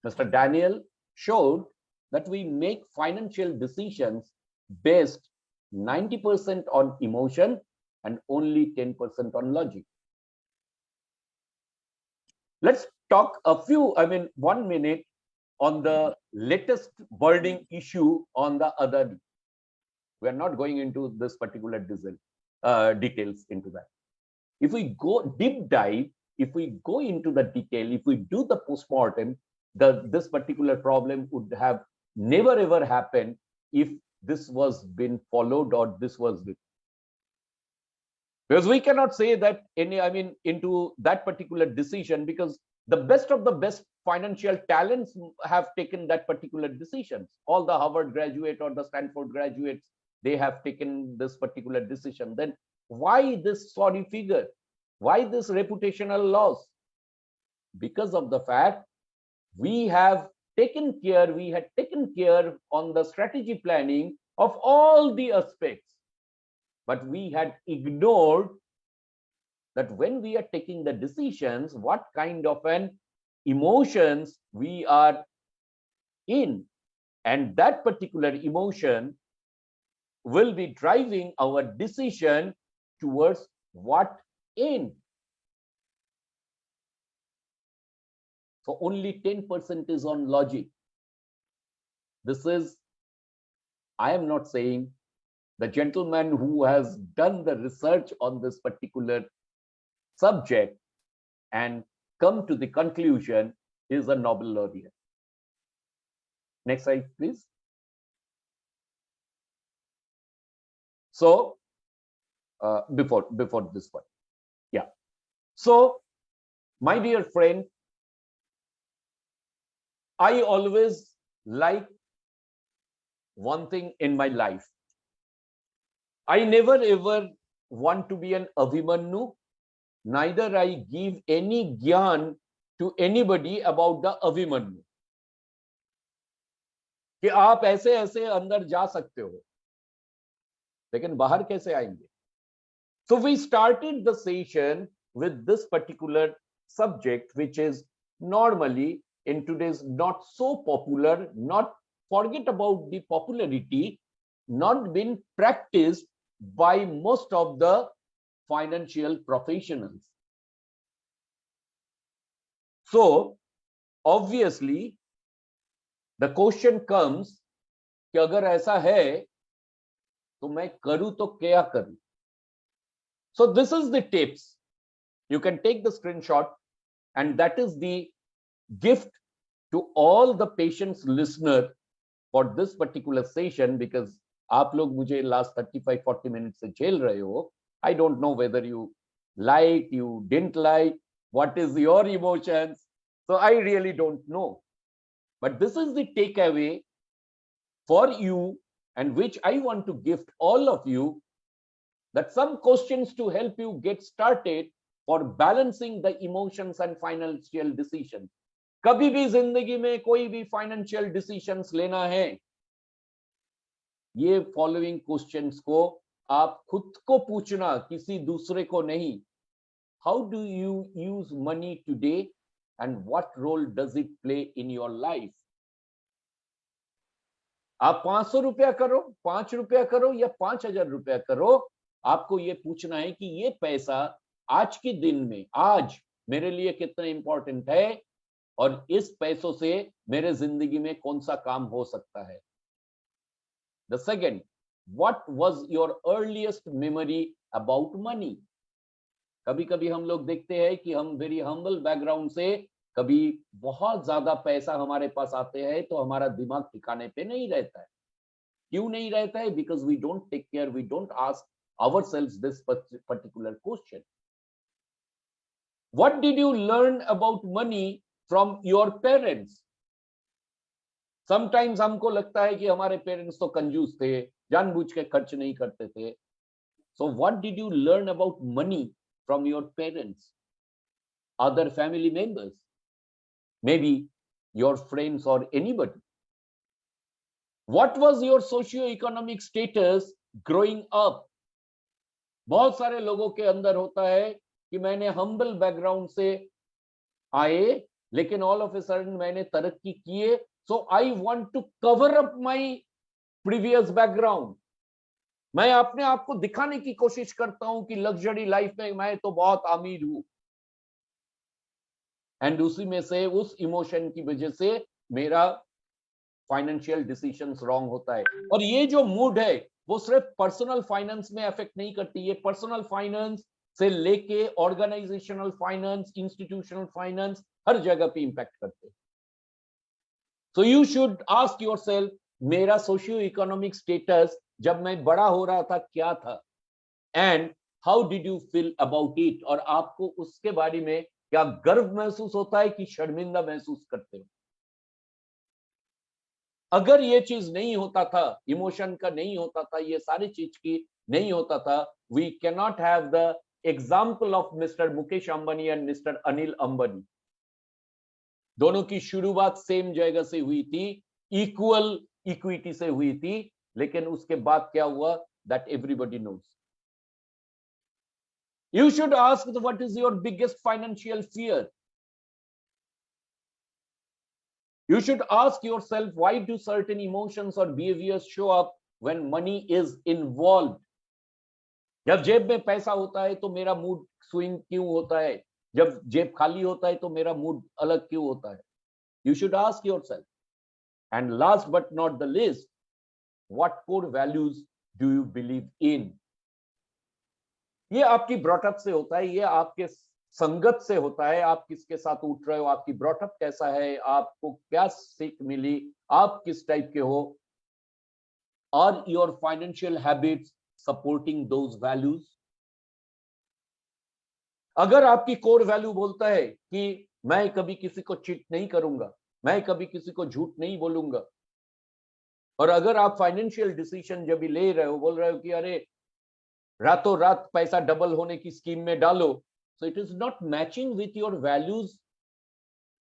Mr. Daniel showed that we make financial decisions based 90% on emotion and only 10% on logic. Let's talk 1 minute on the latest burning issue on the other. We are not going into this particular details into that. If we go deep dive, if we go into the detail, if we do the postmortem, this particular problem would have never ever happened if this was been followed or this was with. Because we cannot say that into that particular decision, because the best of the best financial talents have taken that particular decisions. All the Harvard graduate or the Stanford graduates, they have taken this particular decision. Then why this sorry figure? Why this reputational loss? Because of the fact we had taken care on the strategy planning of all the aspects, but we had ignored that when we are taking the decisions, what kind of an emotions we are in, and that particular emotion will be driving our decision towards what end. So only 10% is on logic. This is, I am not saying, the gentleman who has done the research on this particular subject and come to the conclusion is a Nobel laureate. Next slide, please. So before this one, yeah. So my dear friend, I always like one thing in my life. I never ever want to be an Abhimanyu, neither I give any gyan to anybody about the Abhimanyu. कि आप ऐसे ऐसे अंदर जा सकते हो, लेकिन बाहर कैसे आएंगे? So we started the session with this particular subject, which is normally in today's not so popular, not forget about the popularity, not been practiced by most of the financial professionals. So obviously the question comes कि अगर ऐसा है तो मैं करूं तो क्या करूं? So this is the tips. You can take the screenshot, and that is the gift to all the patients listener for this particular session, because आप लोग मुझे last 35-40 minutes से झेल रहे हो. I don't know whether you liked, you didn't like, what is your emotions. So I really don't know. But this is the takeaway for you, and which I want to gift all of you, that some questions to help you get started for balancing the emotions and financial decisions. कभी भी जिंदगी में कोई भी financial decisions लेना है, ये following questions को आप खुद को पूछना, किसी दूसरे को नहीं. How do you use money today and what role does it play in your life? आप 500 रुपया करो, 5 रुपया करो या 5,000 रुपया करो, आपको ये पूछना है कि ये पैसा आज के दिन में, आज मेरे लिए कितना इंपॉर्टेंट है, और इस पैसों से मेरे जिंदगी में कौन सा काम हो सकता है. The second, what was your earliest memory about money? कभी कभी हम लोग देखते हैं कि हम वेरी हम्बल बैकग्राउंड से, कभी बहुत ज्यादा पैसा हमारे पास आते हैं तो हमारा दिमाग ठिकाने पे नहीं रहता है. क्यों नहीं रहता है? Because we don't take care, we don't ask ourselves this particular question. What did you learn about money from your parents? Sometimes हमको लगता है कि हमारे पेरेंट्स तो कंजूस थे, जानबूझ के खर्च नहीं करते थे. So what did you learn about money from your parents, other family members, maybe your friends or anybody? What was your socio-economic status growing up? बहुत सारे लोगों के अंदर होता है कि मैंने हम्बल बैकग्राउंड से आए, लेकिन ऑल ऑफ ए सडन मैंने तरक्की किए, so I want to cover up my previous background. मैं अपने आप को दिखाने की कोशिश करता हूं कि लग्जरी लाइफ में मैं तो बहुत अमीर हूं, एंड उसी में से, उस इमोशन की वजह से मेरा फाइनेंशियल डिसीजंस रॉन्ग होता है. और ये जो मूड है वो सिर्फ पर्सनल फाइनेंस में अफेक्ट नहीं करती, ये पर्सनल फाइनेंस से लेके ऑर्गेनाइजेशनल फाइनेंस, इंस्टीट्यूशनल फाइनेंस, हर जगह पे इंपैक्ट करते हैं. So you should ask yourself, मेरा सोशियो इकोनॉमिक स्टेटस जब मैं बड़ा हो रहा था क्या था, and how did you feel about it? और आपको उसके बारे में क्या गर्व महसूस होता है कि शर्मिंदा महसूस करते हो? अगर ये चीज नहीं होता था, इमोशन का नहीं होता था, ये सारी चीज की नहीं होता था, we can not have the example of mister Mukesh Ambani and mister Anil Ambani. दोनों की शुरुआत सेम जगह से हुई थी, इक्वल इक्विटी से हुई थी, लेकिन उसके बाद क्या हुआ, that everybody knows. You should ask what is your biggest financial fear. You should ask yourself, why do certain emotions or behaviors show up when money is involved? जब जेब में पैसा होता है तो मेरा मूड स्विंग क्यों होता है? जब जेब खाली होता है तो मेरा मूड अलग क्यों होता है? You should ask yourself. And last but not the least, what core values do you believe in? ये आपकी ब्रॉटअप से होता है, ये आपके संगत से होता है, आप किसके साथ उठ रहे हो, आपकी ब्रॉटअप कैसा है, आपको क्या सीख मिली, आप किस टाइप के हो, और your financial habits supporting those values. अगर आपकी कोर वैल्यू बोलता है कि मैं कभी किसी को चीट नहीं करूंगा, मैं कभी किसी को झूठ नहीं बोलूंगा, और अगर आप फाइनेंशियल डिसीजन जब भी ले रहे हो, बोल रहे हो कि अरे रातों रात पैसा डबल होने की स्कीम में डालो, so it is not matching with your values,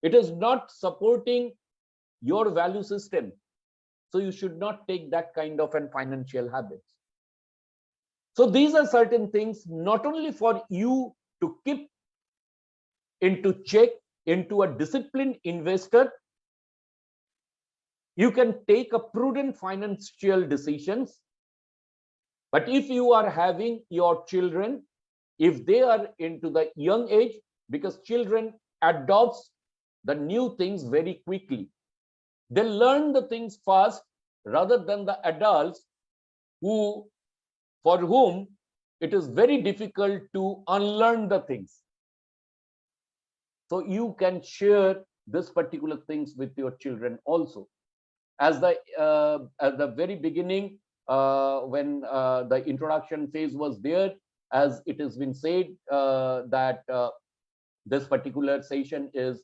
it is not supporting your value system, so you should not take that kind of an financial habits. So these are certain things not only for you to keep into check, into a disciplined investor, you can take a prudent financial decisions, but if you are having your children, if they are into the young age, because children adopts the new things very quickly, they learn the things fast rather than the adults for whom it is very difficult to unlearn the things. So you can share this particular things with your children also. As at the very beginning, when the introduction phase was there, as it has been said that this particular session is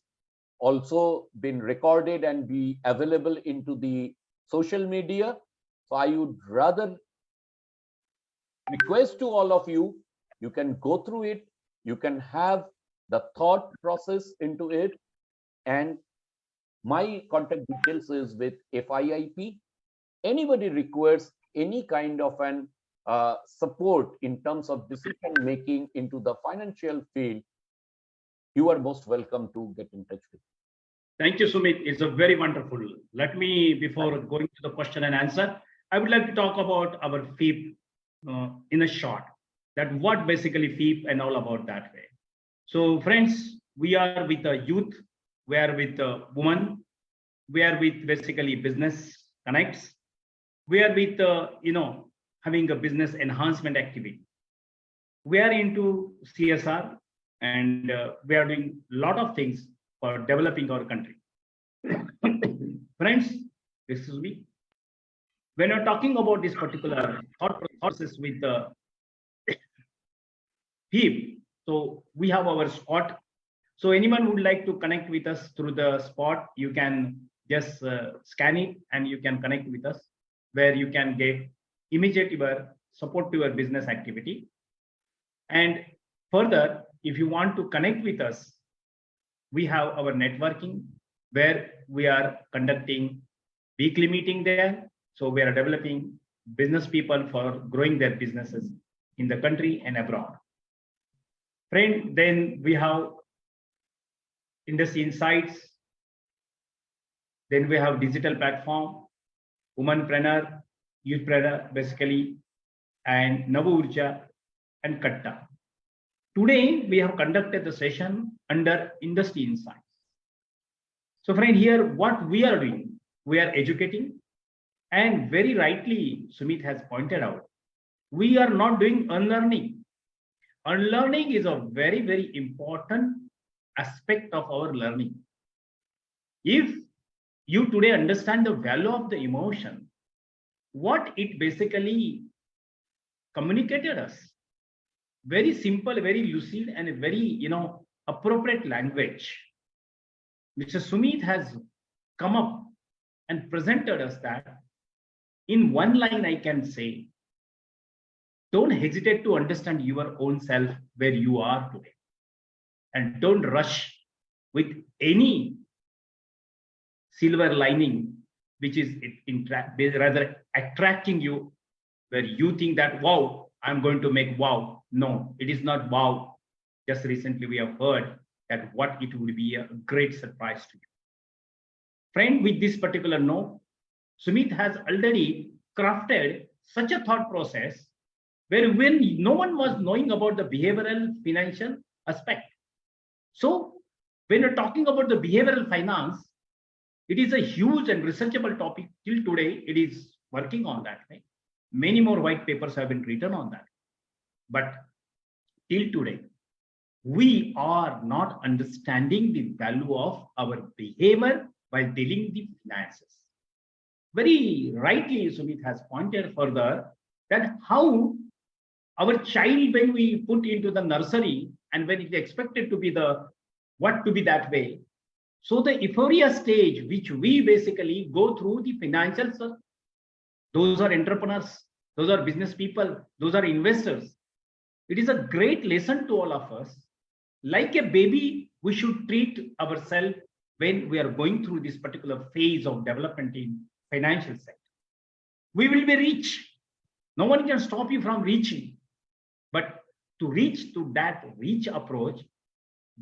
also been recorded and be available into the social media. So I would rather request to all of you, you can go through it, you can have the thought process into it, and my contact details is with FIIP. Anybody requires any kind of an support in terms of decision making into the financial field, you are most welcome to get in touch with me. Thank you, Sumit. It's a very wonderful. Let me, before going to the question and answer, I would like to talk about our FIIP in a short, that what basically FIIP and all about that way. So friends, we are with the youth, we are with the women, we are with basically business connects, we are with, having a business enhancement activity. We are into CSR and we are doing a lot of things for developing our country. Friends, excuse me. When you're talking about this particular thought process with the FIIP, so we have our spot. So anyone would like to connect with us through the spot, you can just scan it and you can connect with us, where you can get immediate support to your business activity. And further, if you want to connect with us, we have our networking, where we are conducting weekly meeting there. So we are developing business people for growing their businesses in the country and abroad. Friend, then we have industry insights. Then we have digital platform, womanpreneur, youthpreneur, basically, and Navu Urja and Katta. Today, we have conducted the session under industry insights. So friend, here what we are doing, we are educating, and very rightly Sumit has pointed out, we are not doing unlearning. Unlearning is a very, very important aspect of our learning. If you today understand the value of the emotion, what it basically communicated us, very simple, very lucid, and a very appropriate language. Mr. Sumit has come up and presented us that in one line I can say, don't hesitate to understand your own self where you are today, and don't rush with any silver lining which is rather attracting you, where you think that wow, I'm going to make wow. No, it is not wow. Just recently we have heard that what it would be a great surprise to you. Friend, with this particular note, Sumit has already crafted such a thought process where when no one was knowing about the behavioral financial aspect. So when you're talking about the behavioral finance, it is a huge and researchable topic. Till today, it is working on that. Right? Many more white papers have been written on that. But till today, we are not understanding the value of our behavior while dealing with the finances. Very rightly, Sumit has pointed further that how our child, when we put into the nursery and when it is expected to be that way, so the euphoria stage, which we basically go through the financial, those are entrepreneurs, those are business people, those are investors. It is a great lesson to all of us. Like a baby, we should treat ourselves when we are going through this particular phase of development in financial sector. We will be rich. No one can stop you from reaching. But to reach to that rich approach,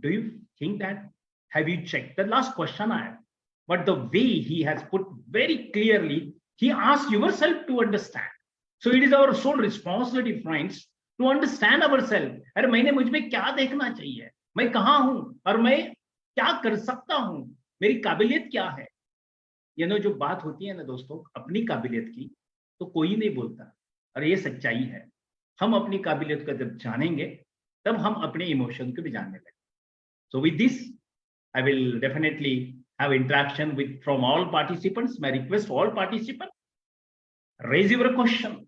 do you think that? Have you checked? The last question I have. But the way he has put very clearly, he asks yourself to understand. So it is our sole responsibility, friends, to understand ourselves. अरे मैंने मुझ में क्या देखना चाहिए, मैं कहाँ हूँ और मैं क्या कर सकता हूँ, मेरी काबिलियत क्या है. जो बात होती है ना दोस्तों अपनी काबिलियत की, तो कोई नहीं बोलता, और ये सच्चाई है. हम अपनी काबिलियत को जब जानेंगे तब हम अपने इमोशन को भी जानने लगेंगे. So with this, I will definitely have interaction from all participants. My request to all participants, raise your question.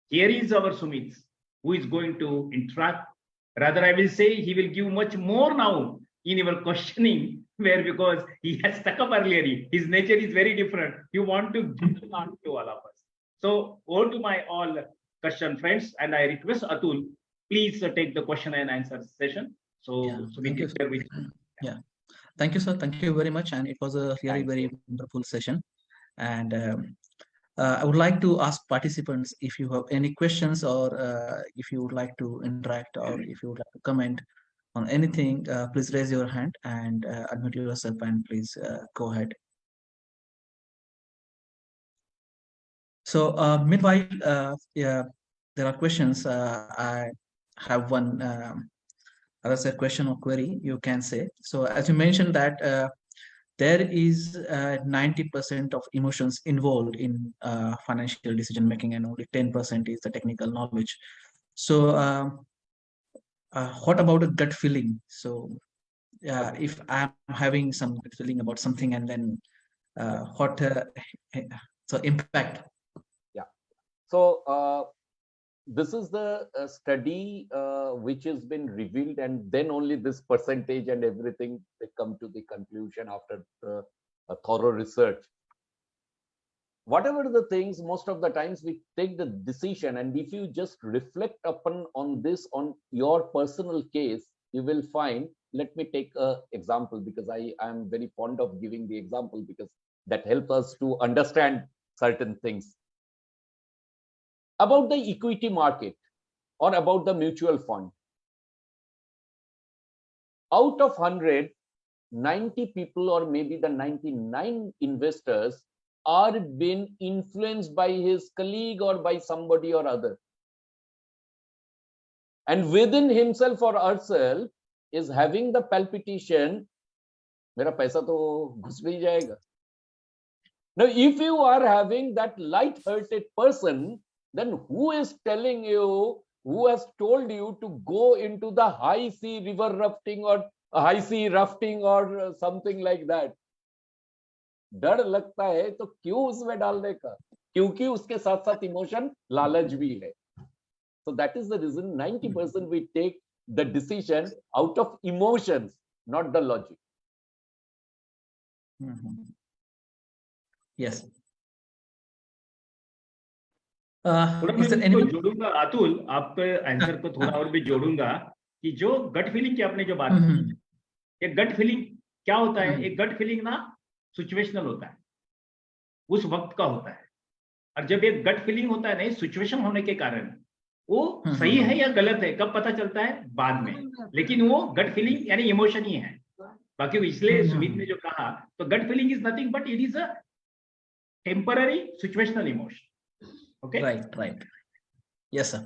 Here is our Sumit. who is going to interact. Rather, I will say he will give much more now in your questioning, where because he has stuck up earlier, his nature is very different. You want to give an answer to all of us. So over to my all question friends, and I request Atul, please take the question and answer session. So, Yeah, so thank you. Yeah, thank you, sir. Thank you very much. And it was a really very wonderful session. And I would like to ask participants if you have any questions, or if you would like to interact, or if you would like to comment on anything, please raise your hand and unmute yourself, and please go ahead. So meanwhile, yeah, there are questions. I have one, as a question or query, you can say. So as you mentioned that there is 90% of emotions involved in financial decision making, and only 10% is the technical knowledge. So what about a gut feeling? So if I'm having some gut feeling about something, and then what so impact? Yeah. So this is the study which has been revealed, and then only this percentage and everything, they come to the conclusion after a thorough research. Whatever the things, most of the times we take the decision, and if you just reflect upon on this on your personal case, you will find, let me take an example, because I am very fond of giving the example, because that helps us to understand certain things. About the equity market or about the mutual fund, out of 100, 90 people or maybe the 99 investors are being influenced by his colleague or by somebody or other, and within himself or herself is having the palpitation, mera paisa to ghus bhi jayega. Now if you are having that light-hearted person, then who is telling you, who has told you to go into the high sea river rafting or high sea rafting or something like that? डर लगता है तो क्यों उसमें डालने का, क्योंकि उसके साथ साथ इमोशन, लालच भी है. So that is the reason 90% we take the decision out of emotions, not the logic. Yes. थोड़ा मैं इसको जोड़ूंगा अतुल, आपके आंसर को थोड़ा और भी जोड़ूंगा कि जो गट फीलिंग की आपने जो बात की, ये गट फीलिंग क्या होता है? एक गट फीलिंग ना सिचुएशनल होता है, उस वक्त का होता है. और जब एक गट फीलिंग होता है ना, सिचुएशन होने के कारण वो सही है या गलत है कब पता चलता है? बाद में. लेकिन वो गट फीलिंग यानी इमोशन ही है. बाकी इसलिए सुमित ने जो कहा, तो gut feeling is nothing but it is a temporary situational emotion. Okay. Right. Yes, sir.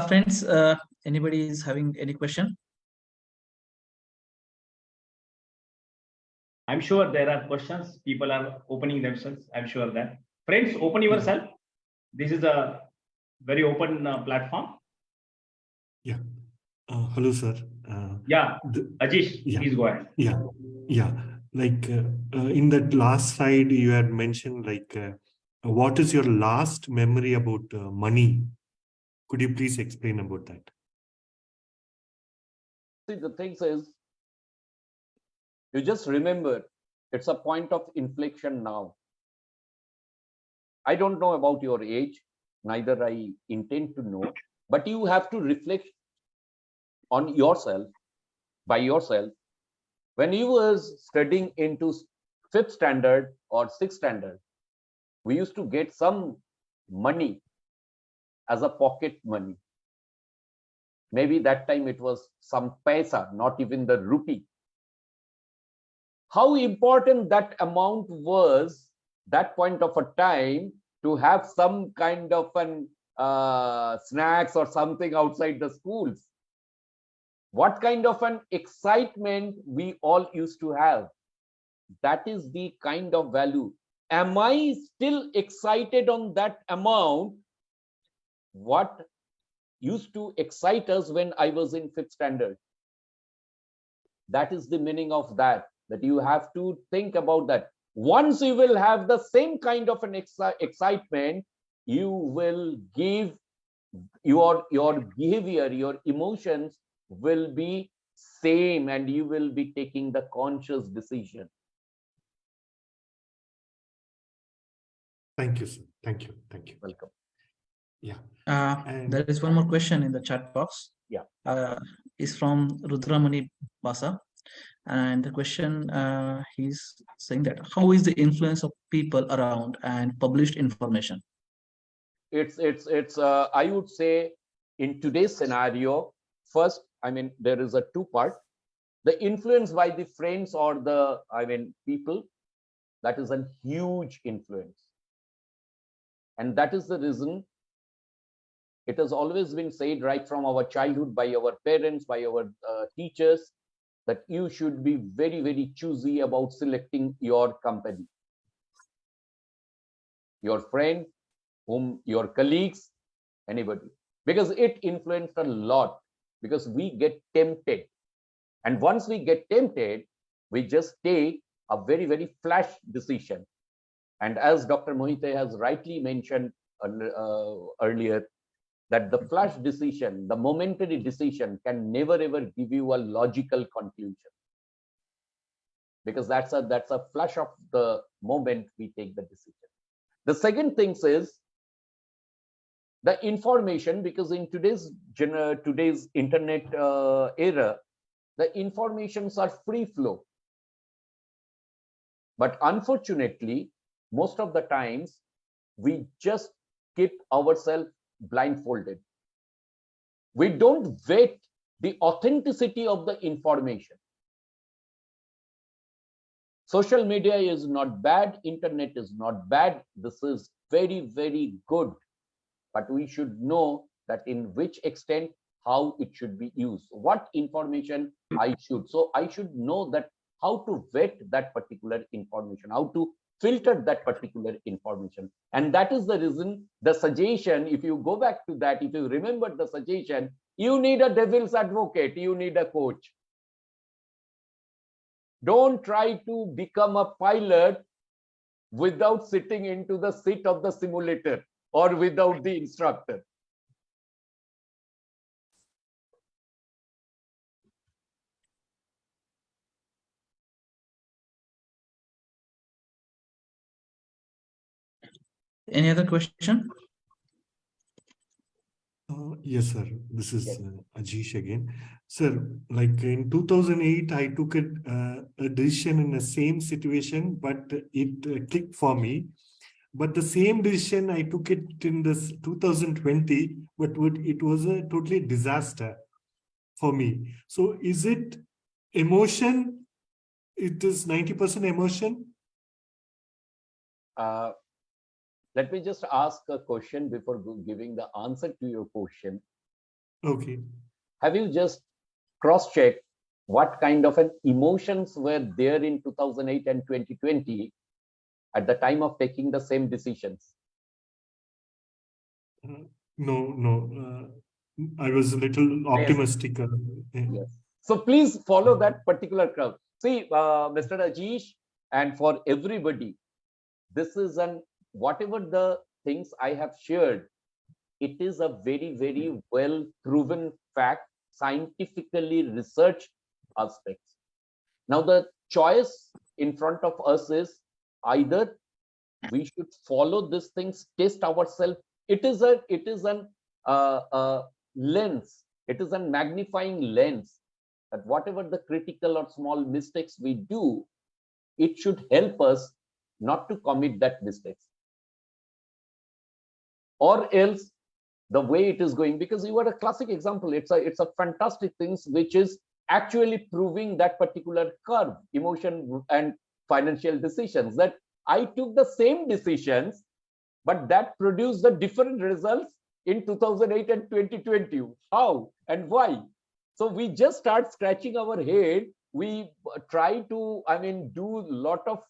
Friends, anybody is having any question? I'm sure there are questions. People are opening themselves. I'm sure that. Friends, open yourself. This is a very open platform. Yeah. Hello, sir. Ajish, please go ahead. Yeah. Like in that last slide, you had mentioned like, what is your last memory about money? Could you please explain about that? See, the thing is, you just remember, it's a point of inflection now. I don't know about your age, neither I intend to know, but you have to reflect on yourself, by yourself. When you was studying into 5th standard or 6th standard, we used to get some money as a pocket money. Maybe that time it was some paisa, not even the rupee. How important that amount was, that point of a time, to have some kind of an snacks or something outside the schools. What kind of an excitement we all used to have. That is the kind of value. Am I still excited on that amount? What used to excite us when I was in 5th standard? That is the meaning of that you have to think about that. Once you will have the same kind of an excitement, you will give your behavior, your emotions will be same, and you will be taking the conscious decision. Thank you, sir. Thank you. Thank you. Welcome. Yeah. There is one more question in the chat box. Yeah. It's from Rudramani Basa. And the question, he's saying that, how is the influence of people around and published information? It's I would say in today's scenario, first, I mean, there is a two-part. The influence by the friends or the, I mean, people, that is a huge influence. And that is the reason it has always been said right from our childhood by our parents, by our teachers, that you should be very, very choosy about selecting your company, your friend, your colleagues, anybody, because it influenced a lot, because we get tempted. And once we get tempted, we just take a very, very flash decision. And as Dr. Mohite has rightly mentioned earlier, that the flash decision, the momentary decision, can never ever give you a logical conclusion, because that's a flash of the moment we take the decision. The second thing is the information, because in today's internet era, the informations are free flow. But unfortunately, most of the times we just keep ourselves blindfolded. We don't vet the authenticity of the information. Social media is not bad, internet is not bad. This is very, very good. But we should know that in which extent, how it should be used, what information I should. So I should know that how to vet that particular information, how to filter that particular information. And that is the reason the suggestion, if you go back to that, if you remember the suggestion, you need a devil's advocate, you need a coach. Don't try to become a pilot without sitting into the seat of the simulator or without the instructor. Any other question? Yes, sir. This is Ajish again. Sir, like in 2008, I took a decision in the same situation, but it clicked for me. But the same decision, I took it in this 2020, but it was a totally disaster for me. So is it emotion? It is 90% emotion? Let me just ask a question before giving the answer to your question. Okay. Have you just cross-checked what kind of an emotions were there in 2008 and 2020 at the time of taking the same decisions? No. I was a little optimistic. Yes. So please follow that particular curve. See, Mr. Ajish, and for everybody, this is an, whatever the things I have shared, it is a very, very well proven fact, scientifically researched aspects. Now the choice in front of us is either we should follow these things, test ourselves. It is an lens. It is a magnifying lens, that whatever the critical or small mistakes we do, it should help us not to commit that mistakes. Or else the way it is going, because you are a classic example, it's a fantastic things which is actually proving that particular curve, emotion and financial decisions, that I took the same decisions, but that produced the different results in 2008 and 2020. How and why? So we just start scratching our head. We try to, I mean, do a lot of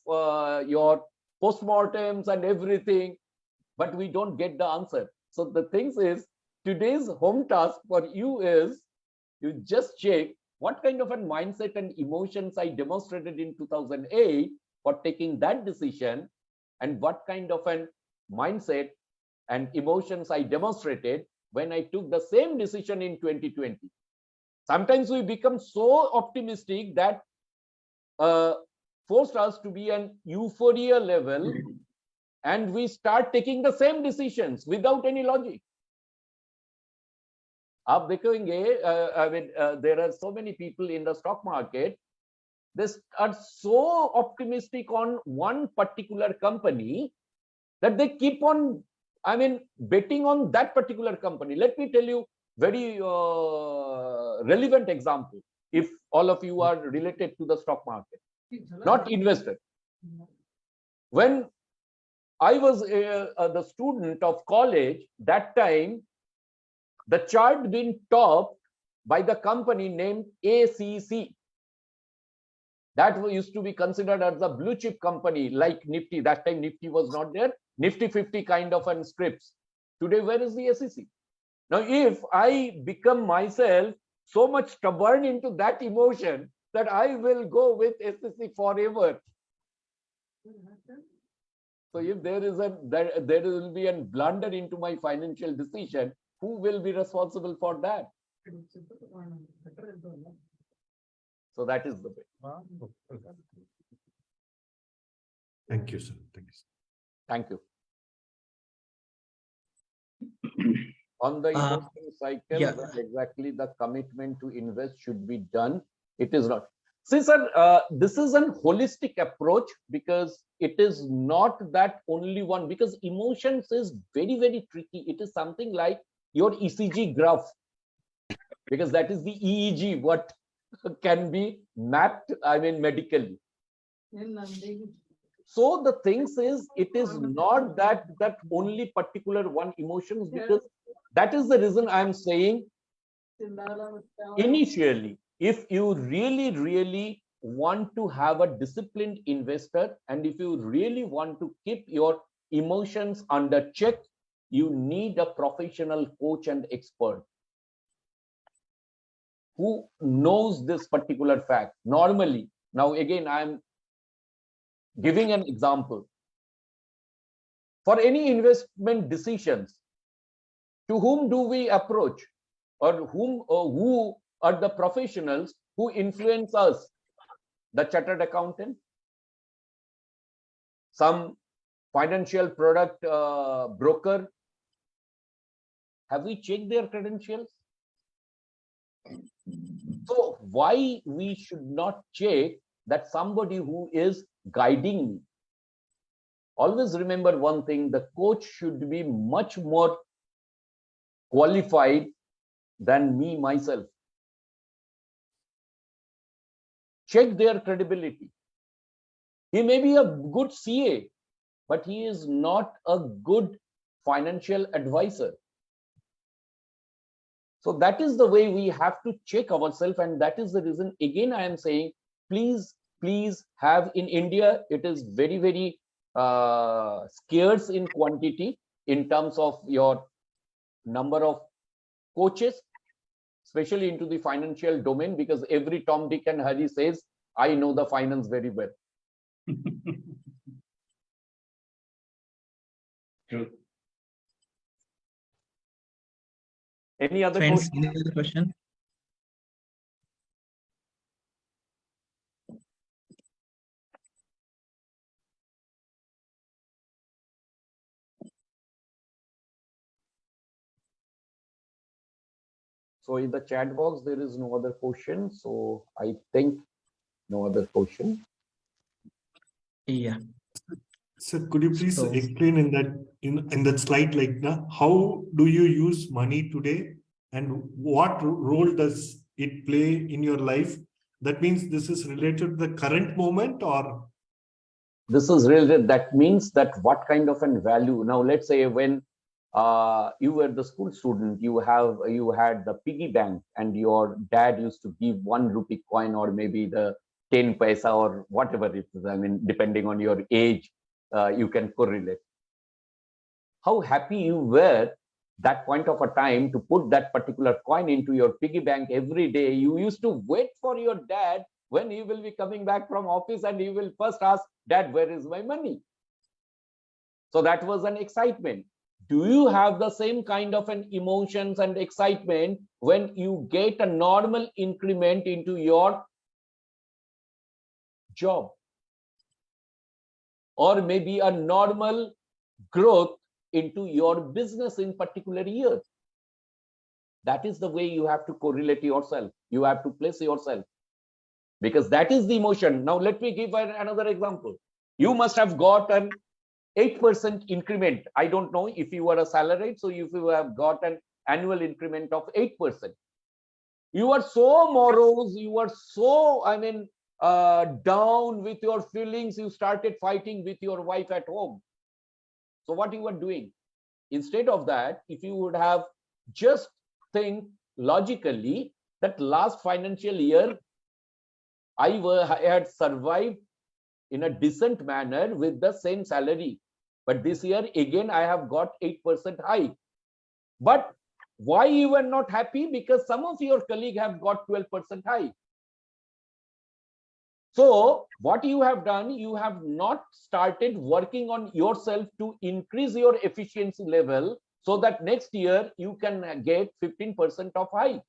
your postmortems and everything, but we don't get the answer. So the thing is, today's home task for you is, you just check what kind of a mindset and emotions I demonstrated in 2008 for taking that decision, and what kind of a mindset and emotions I demonstrated when I took the same decision in 2020. Sometimes we become so optimistic that forced us to be an euphoria level, and we start taking the same decisions without any logic. आप देखेंगे, I mean, there are so many people in the stock market. They are so optimistic on one particular company that they keep on, I mean, betting on that particular company. Let me tell you very relevant example. If all of you are related to the stock market, not investor. When I was the student of college, that time, the chart being topped by the company named ACC. That used to be considered as a blue chip company like Nifty. That time Nifty was not there. Nifty 50 kind of an scripts. Today, where is the SEC? Now, if I become myself so much stubborn into that emotion that I will go with SEC forever. So if there will be a blunder into my financial decision, who will be responsible for that? So that is the way. Thank you, sir. Thank you. Thank you. On the investing cycle, yeah. when exactly the commitment to invest should be done, it is not. See, sir, this is a holistic approach, because it is not that only one, because emotions is very, very tricky. It is something like your ECG graph, because that is the EEG, what can be mapped, I mean, medically. So the things is, it is not that only particular one emotions, because that is the reason I am saying initially, if you really, really want to have a disciplined investor, and if you really want to keep your emotions under check, you need a professional coach and expert who knows this particular fact. Normally, now again, I am giving an example. For any investment decisions, to whom do we approach, or who are the professionals who influence us? The chartered accountant, some financial product broker. Have we checked their credentials? So why we should not check that somebody who is guiding me? Always remember one thing: the coach should be much more qualified than me myself. Check their credibility. He may be a good CA, but he is not a good financial advisor. So that is the way we have to check ourselves, and that is the reason, again, I am saying, please have, in India, it is very, very scarce in quantity in terms of your number of coaches, especially into the financial domain, because every Tom, Dick and Harry says, I know the finance very well. True. Any other Friends, question? any other question? So in the chat box, there is no other question. So I think no other question. Yeah. Sir, could you please So- explain in that slide, like, how do you use money today, and what role does it play in your life? That means this is related to the current moment, or? This is related. That means that what kind of an value. Now, let's say when you were the school student, you had the piggy bank, and your dad used to give 1 rupee coin, or maybe the 10 paisa, or whatever it is. I mean, depending on your age, you can correlate. How happy you were that point of a time to put that particular coin into your piggy bank every day. You used to wait for your dad when he will be coming back from office, and he will first ask, Dad, where is my money? So that was an excitement. Do you have the same kind of an emotions and excitement when you get a normal increment into your job, or maybe a normal growth into your business in particular year? That is the way you have to correlate yourself. You have to place yourself, because that is the emotion. Now, let me give another example. You must have got an 8% increment. I don't know if you are a salaried. So if you have got an annual increment of 8%, you are so morose, you are so, down with your feelings. You started fighting with your wife at home. So what you are doing? Instead of that, if you would have just think logically that last financial year, I had survived in a decent manner with the same salary. But this year, again, I have got 8% hike. But why you are not happy? Because some of your colleagues have got 12% hike. So what you have done, you have not started working on yourself to increase your efficiency level so that next year you can get 15% of hike.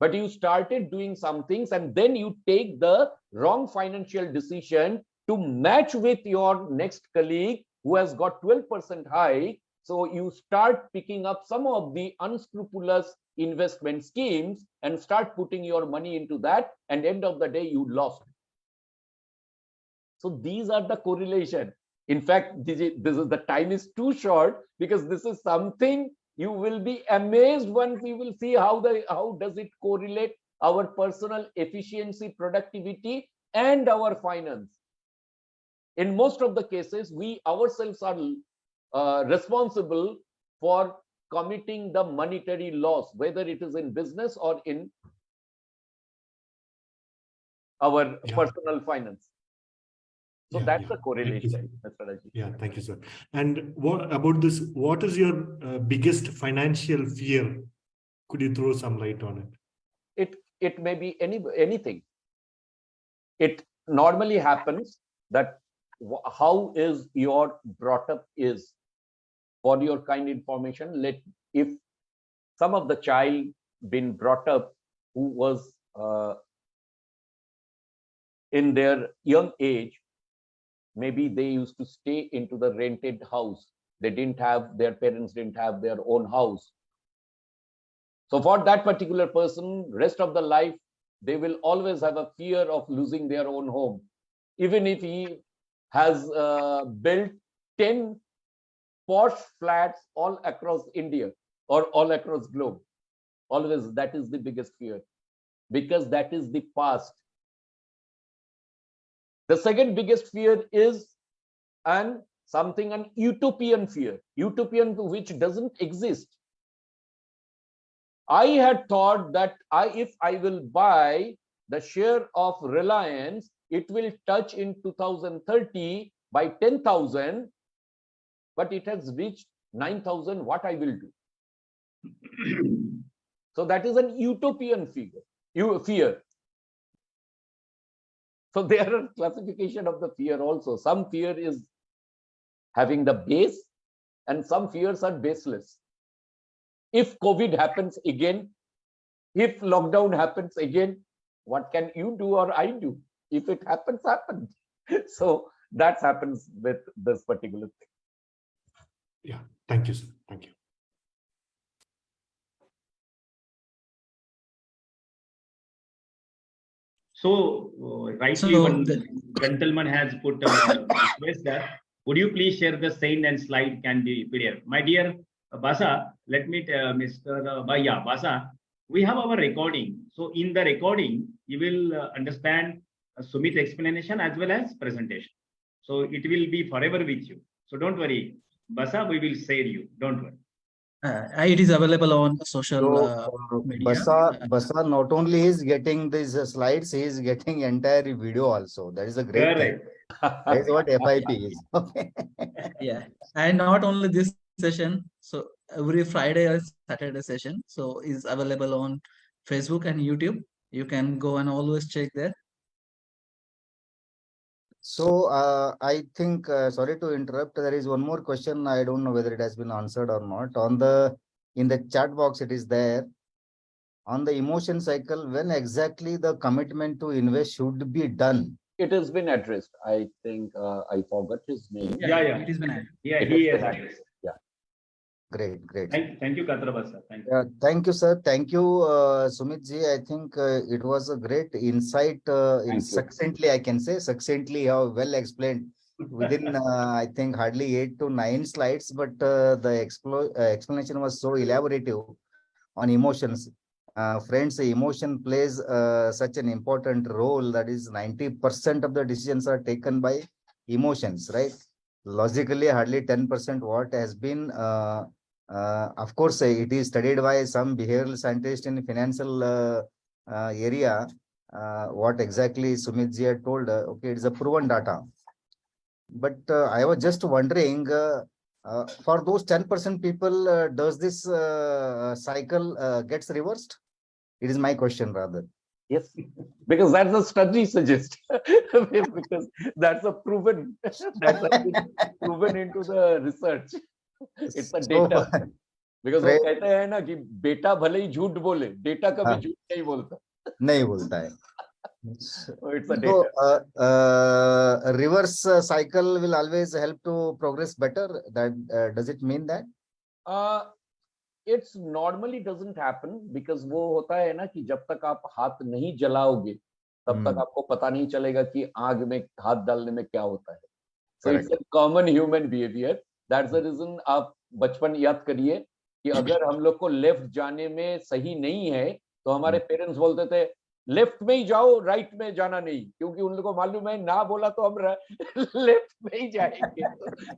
But you started doing some things and then you take the wrong financial decision to match with your next colleague who has got 12% hike. So you start picking up some of the unscrupulous investment schemes and start putting your money into that, and end of the day you lost. So these are the correlation. In fact, this is the time is too short, because this is something you will be amazed once you will see how does it correlate our personal efficiency, productivity, and our finance. In most of the cases, we ourselves are responsible for committing the monetary loss, whether it is in business or in our personal finance. So that's the correlation, Mr. Rajiv. Yeah, thank you, sir. And what about this? What is your biggest financial fear? Could you throw some light on it? It may be anything. It normally happens that how is your brought up is. For your kind information, if some of the child been brought up who was in their young age, maybe they used to stay into the rented house. They didn't have, their parents didn't have their own house. So for that particular person, rest of the life, they will always have a fear of losing their own home. Even if he has built 10 posh flats all across India or all across globe, always that is the biggest fear, because that is the past. The second biggest fear is an utopian fear, utopian which doesn't exist. I had thought that if I will buy the share of Reliance, it will touch in 2030 by 10,000, but it has reached 9,000. What I will do? So that is an utopian fear. So there are classification of the fear also. Some fear is having the base, and some fears are baseless. If COVID happens again, if lockdown happens again, what can you do or I do? If it happens, happens. So that happens with this particular thing. Yeah, thank you, sir. Thank you. So rightly, one gentleman has put request that would you please share the same and slide can be PDF. My dear Basa, let me Mr. Basa, we have our recording. So in the recording, you will understand Sumit's explanation as well as presentation. So it will be forever with you. So don't worry, Basa, we will share you. Don't worry. It is available on social media. Basa not only is getting these slides, he is getting entire video also. That is a great thing. That is what FIIP is. Okay. Yeah, and not only this session. So every Friday or Saturday session, so is available on Facebook and YouTube. You can go and always check there. So I think, sorry to interrupt, there is one more question. I don't know whether it has been answered or not. In the chat box, it is there. On the emotion cycle, when exactly the commitment to invest should be done? It has been addressed. I think I forgot his name. Yeah. It has been added. Yeah, It he has has been addressed. Yeah. Great. Thank you, Katraba sir. Thank you. Thank you, sir. Thank you, Sumit ji. I think it was a great insight. Succinctly, I can say succinctly, you have well explained within, I think, hardly 8 to 9 slides, but the explanation was so elaborative on emotions. Friends, emotion plays such an important role, that is 90% of the decisions are taken by emotions, right? Logically, hardly 10% what has been, of course, it is studied by some behavioral scientists in financial area. What exactly Sumit ji had told, okay, it's a proven data. But I was just wondering, for those 10% people, does this cycle gets reversed? It is my question rather. Yes, because that's the study suggests. Because that's a proven, that has been proven into the research. It's a data. Because वो कहते हैं ना कि बेटा भले ही झूठ बोले, data कभी झूठ नहीं बोलता. नहीं बोलता है. So it's a data. So reverse cycle will always help to progress better. That does it mean that? It's normally doesn't happen because वो होता है ना कि जब तक आप हाथ नहीं जलाओगे तब तक आपको पता नहीं चलेगा कि आग में हाथ डालने में क्या होता है. So it's a common human behavior. That's the reason आप बचपन याद करिए कि अगर हम लोग को लेफ्ट जाने में सही नहीं है तो हमारे पेरेंट्स बोलते थे लेफ्ट में ही जाओ, राइट में जाना नहीं, क्योंकि उन लोगों को मालूम है ना बोला तो हम लेफ्ट में ही जाएंगे.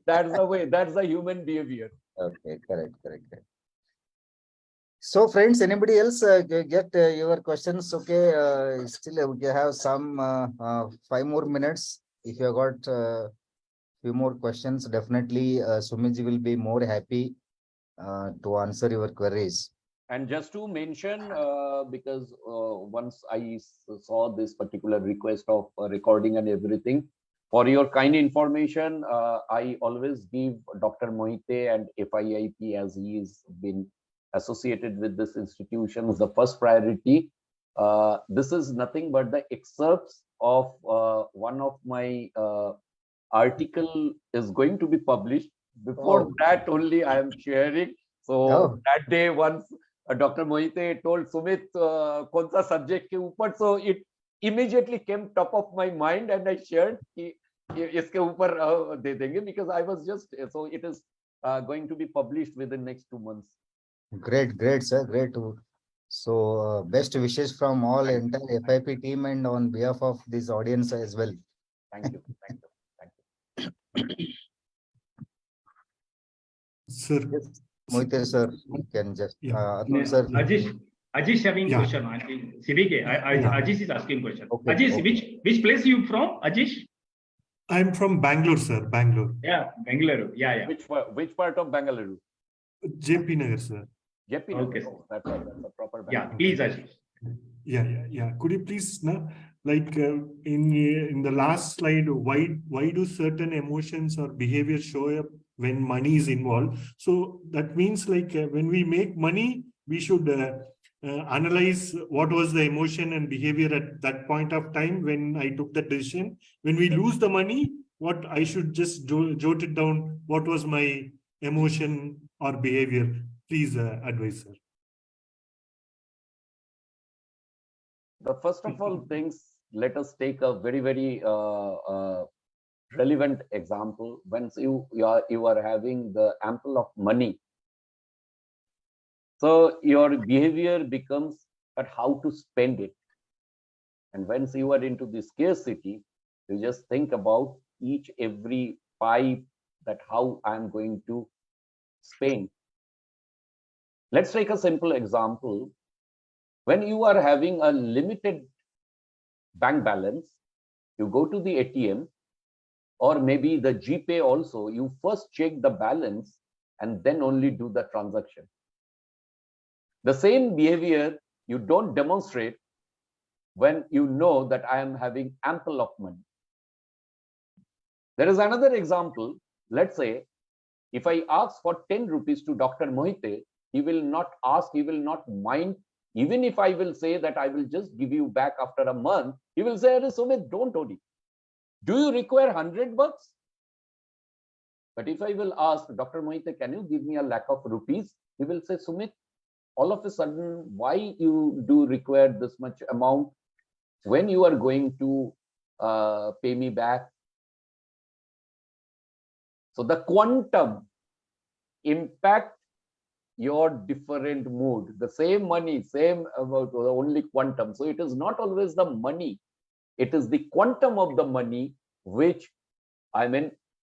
That's the way. That's the human behavior. Okay, correct. So, friends, anybody else get your questions? Okay, still we have some 5 more minutes. If you have got few more questions, definitely Sumit ji will be more happy to answer your queries. And just to mention, because once I saw this particular request of recording and everything, for your kind information, I always give Dr. Mohite and FIIP, as he is been associated with this institution, the first priority. This is nothing but the excerpts of one of my article is going to be published. Before that only I am sharing. So that day once Dr. Mohite told Sumit kaun sa subject ke upar, so it immediately came top of my mind and I shared ki iske upar de denge, because I was just, so it is going to be published within next 2 months. Great, sir. Great. So best wishes from all entire FIP team and on behalf of this audience as well. Thank you. Sir. Yes. Mohite sir, you can just sir. Ajish having question. I think CBK. Ajish is asking question. Okay. Ajish, which place you from, Ajish? I'm from Bangalore, sir. Bangalore. Yeah, Bangalore. Yeah. Which part of Bangalore? JP Nagar, sir. JP Nagar. Okay. That's a proper Bangalore. Yeah, please, Ajish. Yeah. Could you please now, like in the last slide, why do certain emotions or behavior show up when money is involved? So that means like when we make money, we should analyze what was the emotion and behavior at that point of time when I took the decision. When we lose the money, what I should just jot it down. What was my emotion or behavior? Please advise, sir. The first of all things, let us take a very, very relevant example. Once you are having the ample of money, so your behavior becomes at how to spend it. And once you are into the scarcity, you just think about every pipe, that how I'm going to spend. Let's take a simple example. When you are having a limited bank balance, you go to the ATM or maybe the GPay also, you first check the balance and then only do the transaction. The same behavior you don't demonstrate when you know that I am having ample of money. There is another example. Let's say if I ask for 10 rupees to Dr. Mohite, he will not ask, he will not mind. Even if I will say that I will just give you back after a month, he will say, Sumit, don't owe it. Do you require 100 bucks? But if I will ask Dr. Mohite, can you give me a lakh of rupees? He will say, Sumit, all of a sudden, why you do require this much amount when you are going to pay me back? So the quantum impact your different mood. The same money, same about only quantum. So it is not always the money. It is the quantum of the money which,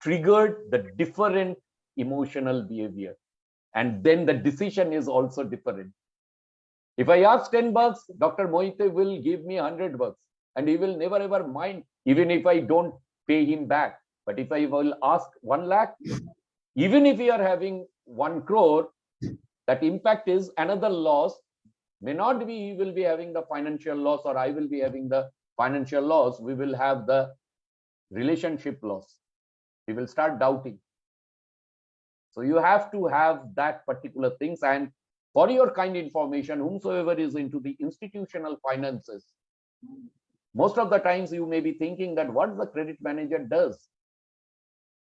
triggered the different emotional behavior. And then the decision is also different. If I ask 10 bucks, Dr. Mohite will give me 100 bucks and he will never ever mind, even if I don't pay him back. But if I will ask 1 lakh, even if we are having 1 crore, that impact is another loss. May not be he will be having the financial loss or I will be having the financial loss. We will have the relationship loss. We will start doubting. So you have to have that particular things. And for your kind information, whomsoever is into the institutional finances, most of the times you may be thinking that what the credit manager does,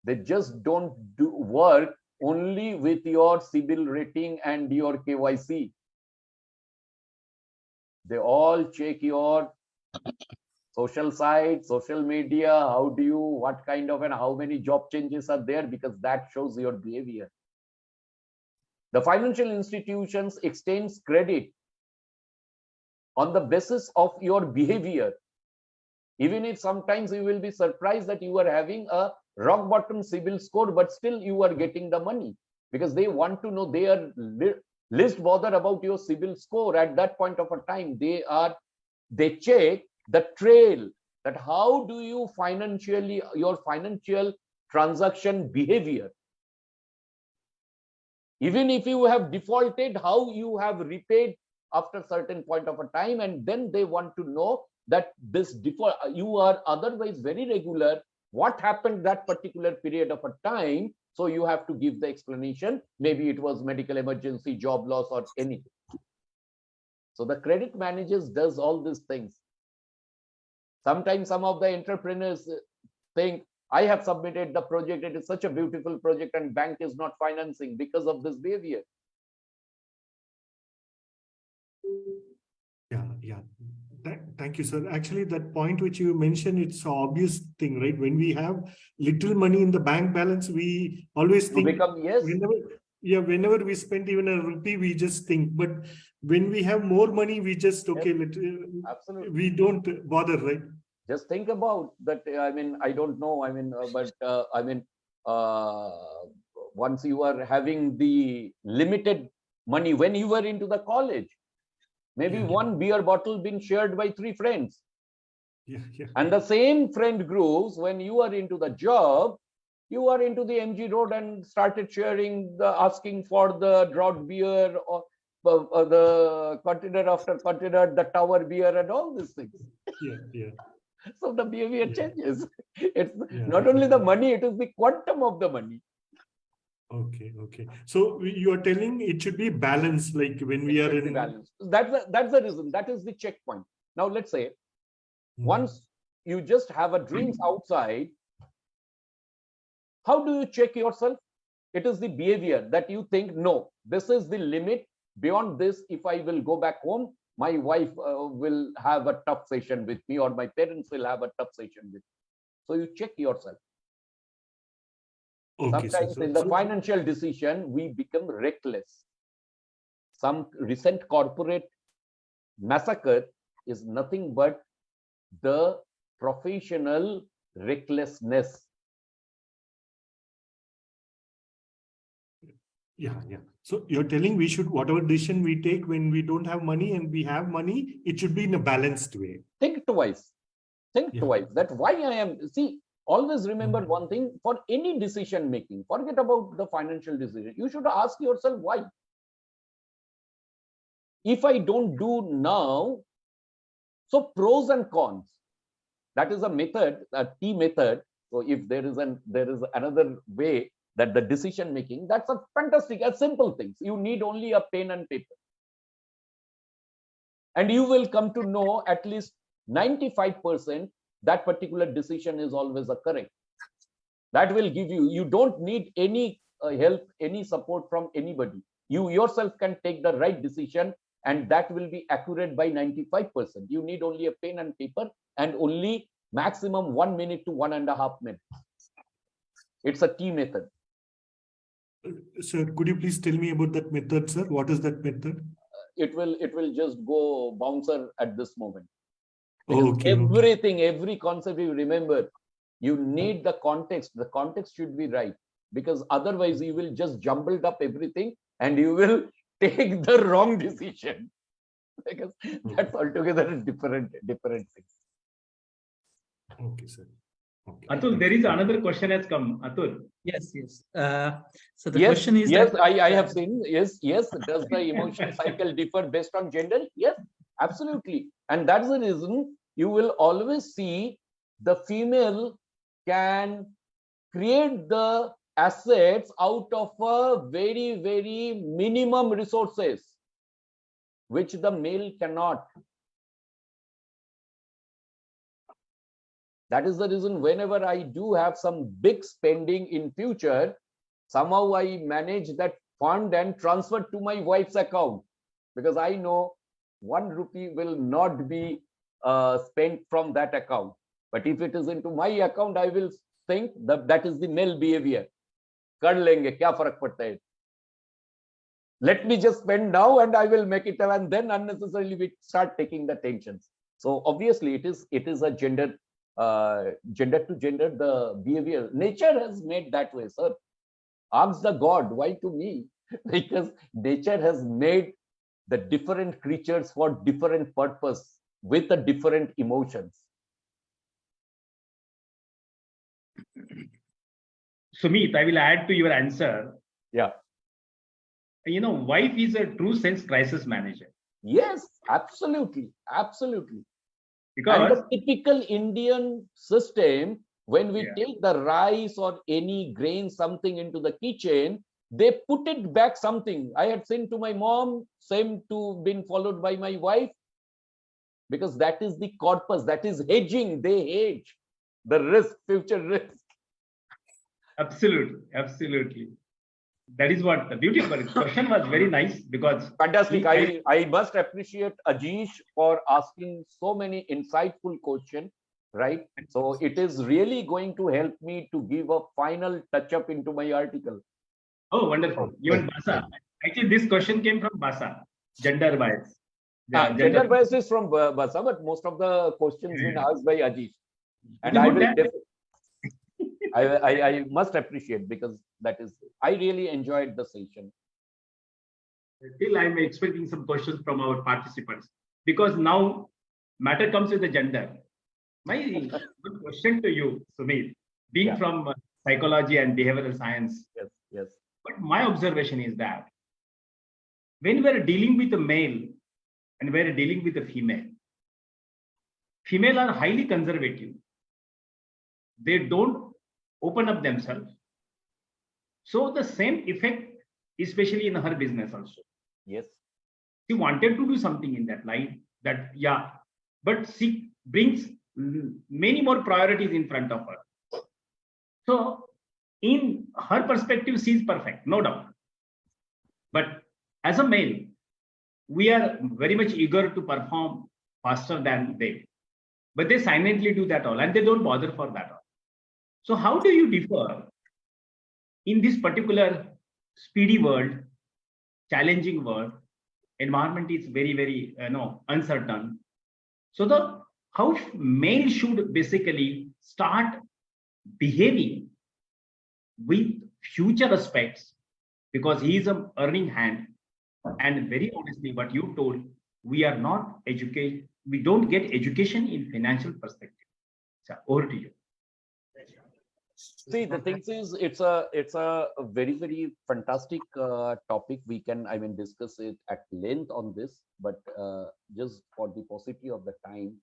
they just don't do work only with your CIBIL rating and your KYC. They all check your social site, social media, how do you, what kind of and how many job changes are there, because that shows your behavior. The financial institutions extends credit on the basis of your behavior. Even if sometimes you will be surprised that you are having a rock bottom CIBIL score, but still you are getting the money because they want to know, they are least bothered about your CIBIL score at that point of a time. They check the trail, that how do you financially, your financial transaction behavior. Even if you have defaulted, how you have repaid after certain point of a time, and then they want to know that this default, you are otherwise very regular, what happened that particular period of a time. So you have to give the explanation. Maybe it was medical emergency, job loss, or anything. So the credit managers does all these things. Sometimes some of the entrepreneurs think, I have submitted the project, it is such a beautiful project and bank is not financing because of this behavior. Yeah. Thank you, sir. Actually, that point which you mentioned, it's an obvious thing, right? When we have little money in the bank balance, we always think, whenever we spend even a rupee, we just think. But when we have more money, we just, absolutely, we don't bother, right? Just think about that. I don't know. Once you are having the limited money, when you were into the college, maybe one beer bottle been shared by 3 friends. And the same friend groups, when you are into the job, you are into the MG Road and started sharing, asking for the drought beer or the container after container, the tower beer and all these things. So the behavior changes. It's not only the money, it is the quantum of the money. Okay. So you are telling it should be balanced, like when we are in balance. That's the reason. That is the checkpoint. Now let's say once you just have a dreams outside, how do you check yourself? It is the behavior that you think, no, this is the limit. Beyond this, if I will go back home, my wife will have a tough session with me, or my parents will have a tough session with me. So you check yourself. Sometimes in the financial decision, we become reckless. Some recent corporate massacre is nothing but the professional recklessness. So you're telling we should, whatever decision we take when we don't have money and we have money, it should be in a balanced way. Think twice. That why I am, see, always remember one thing, for any decision making, forget about the financial decision. You should ask yourself why. If I don't do now, so pros and cons. That is a method, a T method. So if there is another way that the decision making, that's a fantastic, a simple things. You need only a pen and paper. And you will come to know at least 95% that particular decision is always a correct. That will give you, you don't need any help, any support from anybody. You yourself can take the right decision, and that will be accurate by 95%. You need only a pen and paper, and only maximum 1 minute to 1.5 minutes. It's a T method. Sir, could you please tell me about that method, sir? What is that method? It will just go bouncer at this moment. Okay, everything, every concept you remember, you need the context. The context should be right, because otherwise you will just jumbled up everything and you will take the wrong decision, because that's altogether different things. Okay, sir. Okay. Atul, there is another question has come. Atul. Yes. So the question is yes, that I have seen. Yes. Does the emotion cycle differ based on gender? Yes, absolutely. And that's the reason you will always see the female can create the assets out of a very, very minimum resources, which the male cannot. That is the reason whenever I do have some big spending in future, somehow I manage that fund and transfer to my wife's account, because I know 1 rupee will not be spent from that account. But if it is into my account, I will think that is the male behavior. Kar lenge, kya farak padta hai? Let me just spend now and I will make it, and then unnecessarily we start taking the tensions. So obviously it is a gender to gender, the behavior. Nature has made that way, sir. Ask the God, why to me? Because nature has made the different creatures for different purpose with the different emotions. Sumit, I will add to your answer. Yeah. Wife is a true sense crisis manager. Yes, absolutely. Because and the typical Indian system, when we take the rice or any grain, something into the kitchen, they put it back something. I had seen to my mom, same to been followed by my wife, because that is the corpus, that is hedging. They hedge the risk, future risk. Absolutely. That is what the beautiful question was. Very nice, because fantastic. I must appreciate Ajish for asking so many insightful questions, right? So it is really going to help me to give a final touch up into my article. Oh, wonderful. Even Basa. Actually, this question came from Basa. Gender bias. Gender bias is from Basa, but most of the questions been asked by Ajish. And I will I must appreciate, because that is, I really enjoyed the session. Still, I'm expecting some questions from our participants, because now matter comes with the gender. My question to you, Sumit, being from psychology and behavioral science. Yes. But my observation is that when we're dealing with a male and we're dealing with a female are highly conservative. They don't open up themselves. So the same effect, especially in her business also. Yes. She wanted to do something in that line, but she brings many more priorities in front of her. So in her perspective, she is perfect, no doubt. But as a male, we are very much eager to perform faster than they. But they silently do that all, and they don't bother for that all. So how do you differ in this particular speedy world, challenging world? Environment is very, very uncertain. So how male should basically start behaving with future aspects, because he is an earning hand. And very honestly, what you told, we are not educated. We don't get education in financial perspective. So over to you. See, the thing is, it's a very, very fantastic topic. We can, discuss it at length on this, but just for the paucity of the time,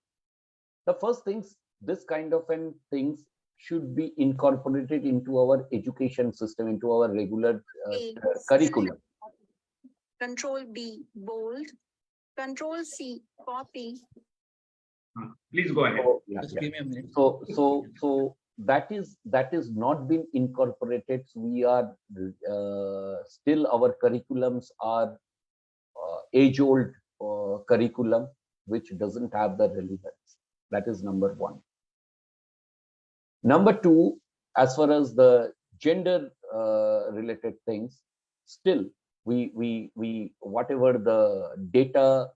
the first things, this kind of things should be incorporated into our education system, into our regular curriculum. Control B, bold. Control C, copy. Please go ahead. So, Just give me a minute. so that is not been incorporated. So we are still, our curriculums are age-old curriculum, which doesn't have the relevance. That is number one. Number two, as far as the gender related things, still we whatever the data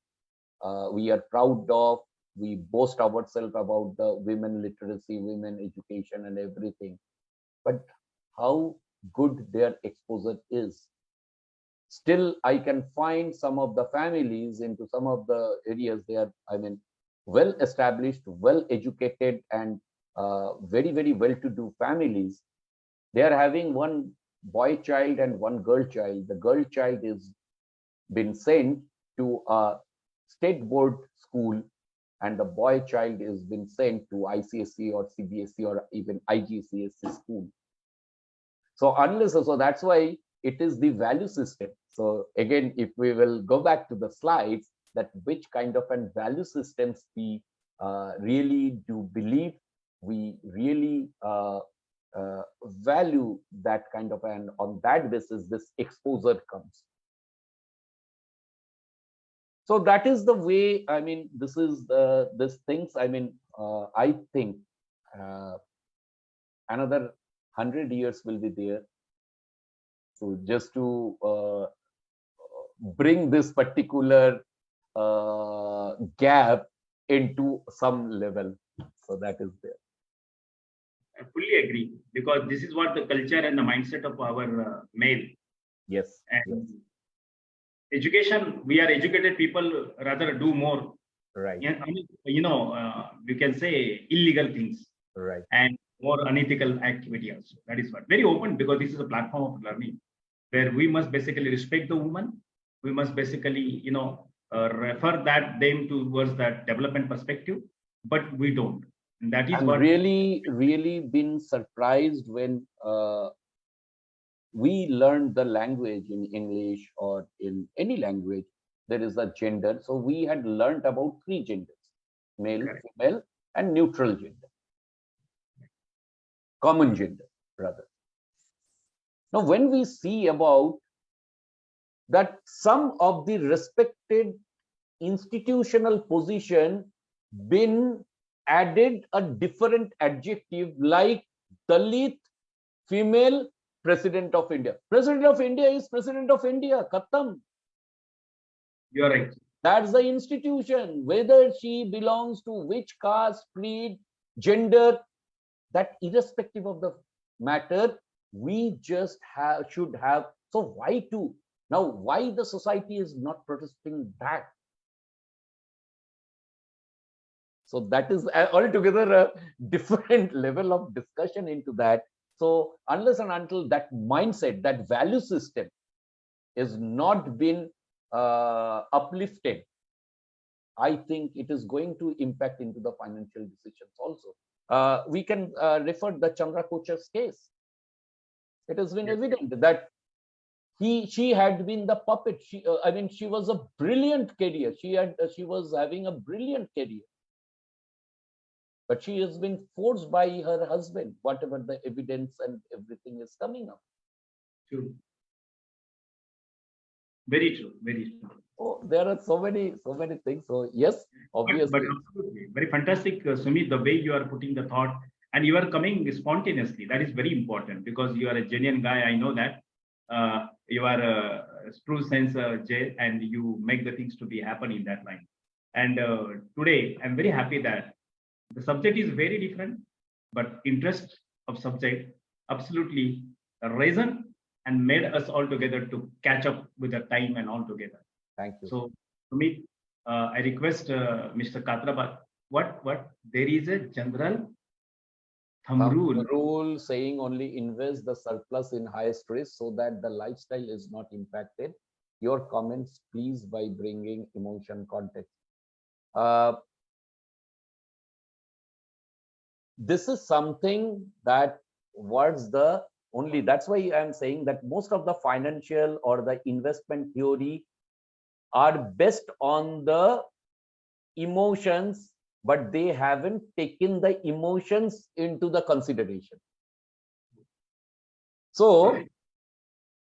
we are proud of, we boast ourselves about the women literacy, women education and everything, but how good their exposure is. Still, I can find some of the families into some of the areas, they are, I mean, well established, well educated, and very, very well-to-do families. They are having one boy child and one girl child. The girl child is been sent to a state board school, and the boy child is been sent to ICSE or CBSE or even IGCSE school. So unless, so that's why it is the value system. So again, if we will go back to the slides, that which kind of an value systems we really do believe, we really value that kind of, and on that basis this exposure comes. So that is the way, I mean, this is this things, I mean, I think another 100 years will be there. So just to bring this particular gap into some level. So that is there. I fully agree, because this is what the culture and the mindset of our male. Yes. And yes. Education, we are educated people rather do more. Right. You know, we can say illegal things. Right. And more unethical activity also. That is what very open, because this is a platform of learning where we must basically respect the woman. We must basically, you know, refer that them towards that development perspective, but we don't. And that is I'm what really been surprised when we learned the language in English or in any language. There is a gender. So we had learned about 3 genders: male, female, and neutral gender. Common gender, rather. Now, when we see about that some of the respected institutional position been added a different adjective, like Dalit female president of India. President of India is president of India. Khatam. you are right. That's the institution. Whether she belongs to which caste, creed, gender, that irrespective of the matter, we just should have. So why to now? Why the society is not protesting that? So that is altogether a different level of discussion into that. So unless and until that mindset, that value system is not been uplifted, I think it is going to impact into the financial decisions also. We can refer the Chandra Kocher's case. It has been evident that she had been the puppet. I mean, she was a brilliant career. She was having a brilliant career, but she has been forced by her husband, whatever the evidence and everything is coming up. True. Very true. Very true. Oh, there are so many things. So yes, obviously. But absolutely. Very fantastic, Sumit, the way you are putting the thought, and you are coming spontaneously. That is very important, because you are a genuine guy. I know that. You are a true sense, Jay, and you make the things to be happen in that line. And today, I'm very happy that the subject is very different, but interest of subject absolutely reason and made us all together to catch up with the time and all together. Thank you. So, Sumit, I request Mr. Katrabat, what there is a general thumb rule saying only invest the surplus in highest risk so that the lifestyle is not impacted. Your comments, please, by bringing emotion context. this is something that was the only, that's why I'm saying that most of the financial or the investment theory are based on the emotions, but they haven't taken the emotions into the consideration. So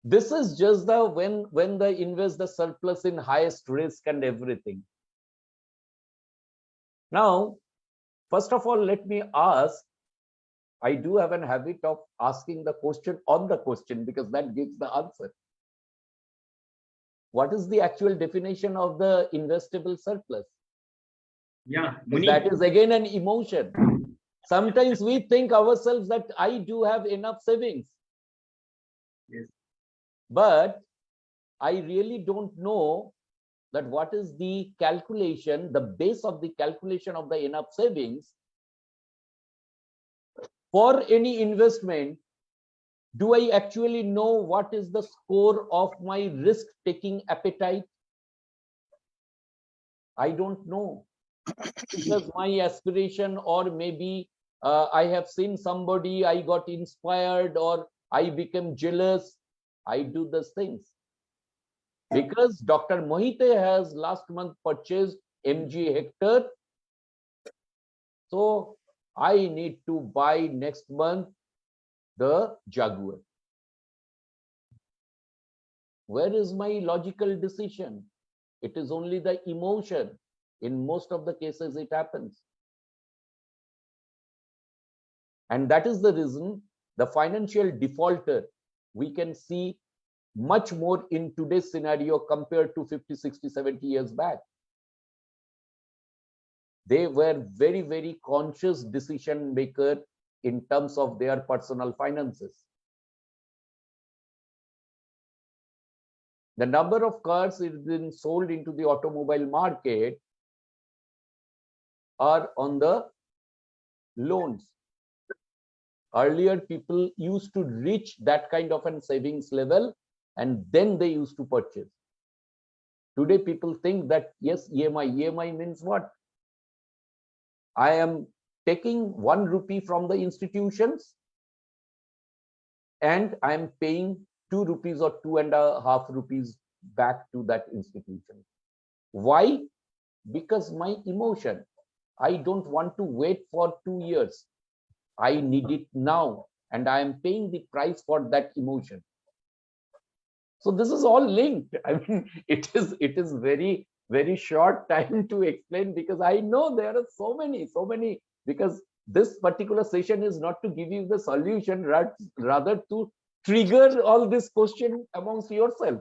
this is just the when they invest the surplus in highest risk and everything. Now, first of all, let me ask, I do have a habit of asking the question on the question because that gives the answer. What is the actual definition of the investable surplus? Yeah, That is again an emotion. Sometimes we think ourselves that I do have enough savings. Yes. But I really don't know that what is the calculation, the base of the calculation of the enough savings for any investment. Do I actually know what is the score of my risk-taking appetite? I don't know. Because my aspiration, or maybe I have seen somebody, I got inspired, or I became jealous. I do those things. Because Dr. Mohite has last month purchased MG Hector. So I need to buy next month the Jaguar. Where is my logical decision? It is only the emotion. In most of the cases, it happens. And that is the reason the financial defaulter, we can see much more in today's scenario compared to 50, 60, 70 years back. They were very, very conscious decision maker in terms of their personal finances. The number of cars is been sold into the automobile market are on the loans. Earlier, people used to reach that kind of a savings level and then they used to purchase. Today, people think that, yes, EMI means what? I am taking 1 rupee from the institutions and I am paying 2 rupees or 2.5 rupees back to that institution. Why? Because my emotion. I don't want to wait for 2 years. I need it now, and I am paying the price for that emotion. So this is all linked. I mean, it is very, very short time to explain because I know there are so many, because this particular session is not to give you the solution, rather to trigger all this question amongst yourself.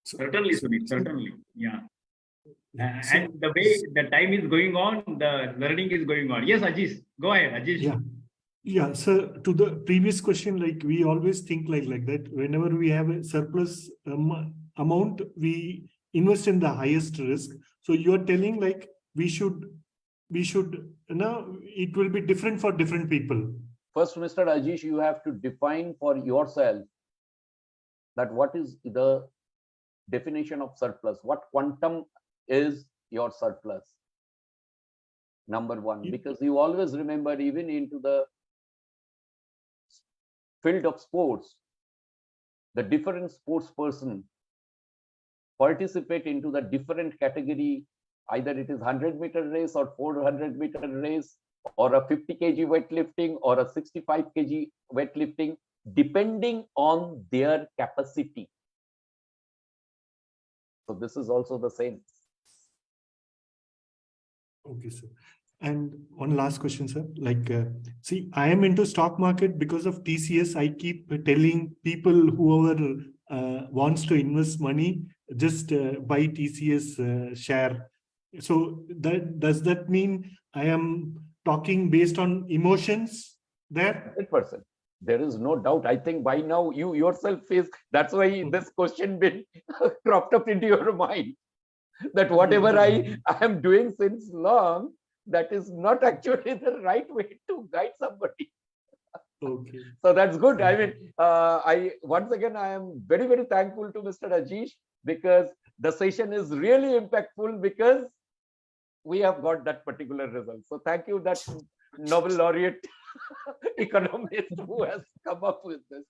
Certainly, Sumit, certainly. Yeah. And the way the time is going on, the learning is going on. Yes, Ajish, go ahead, Ajish. Yeah, so to the previous question, like we always think like that. Whenever we have a surplus amount, we invest in the highest risk. So you're telling like we should, it will be different for different people. First, Mr. Ajish, you have to define for yourself that what is the definition of surplus, what quantum is your surplus. Number one, because you always remember, even into the field of sports, the different sports person participate into the different category, either it is 100-meter race or 400-meter race, or a 50 kg weightlifting or a 65 kg weightlifting, depending on their capacity. So this is also the same. Okay, sir. And one last question, sir. Like, see, I am into stock market because of TCS. I keep telling people, whoever wants to invest money, just buy TCS share. So does that mean I am talking based on emotions there? 100%. There is no doubt. I think by now you yourself face, that's why this question been cropped up into your mind, that whatever I am doing since long, that is not actually the right way to guide somebody. Okay. So that's good. I mean, once again, I am very, very thankful to Mr. Ajish, because the session is really impactful, because we have got that particular result. So thank you, that Nobel laureate economist who has come up with this.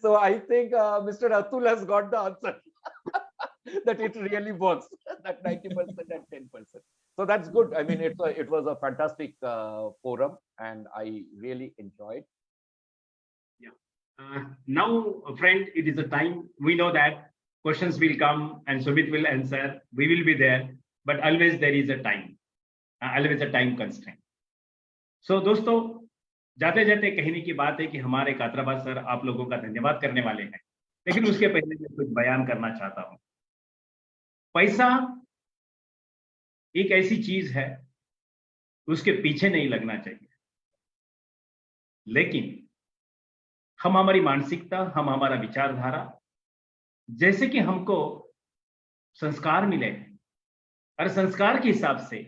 So I think Mr. Atul has got the answer that it really was that 90% and 10%. So that's good. I mean, it was a fantastic forum, and I really enjoyed. Yeah. Now, friend, it is a time. We know that questions will come and Sumit will answer. We will be there, but always there is a time. Always a time constraint. So, दोस्तों, जाते जाते कहने की बात है कि हमारे कातराबाद sir आप लोगों का धन्यवाद करने वाले हैं, लेकिन उसके पहले मैं कुछ बयान करना चाहता हूं। पैसा एक ऐसी चीज है, उसके पीछे नहीं लगना चाहिए, लेकिन हम हमारी मानसिकता, हम हमारा विचारधारा, जैसे कि हमको संस्कार मिले और संस्कार के हिसाब से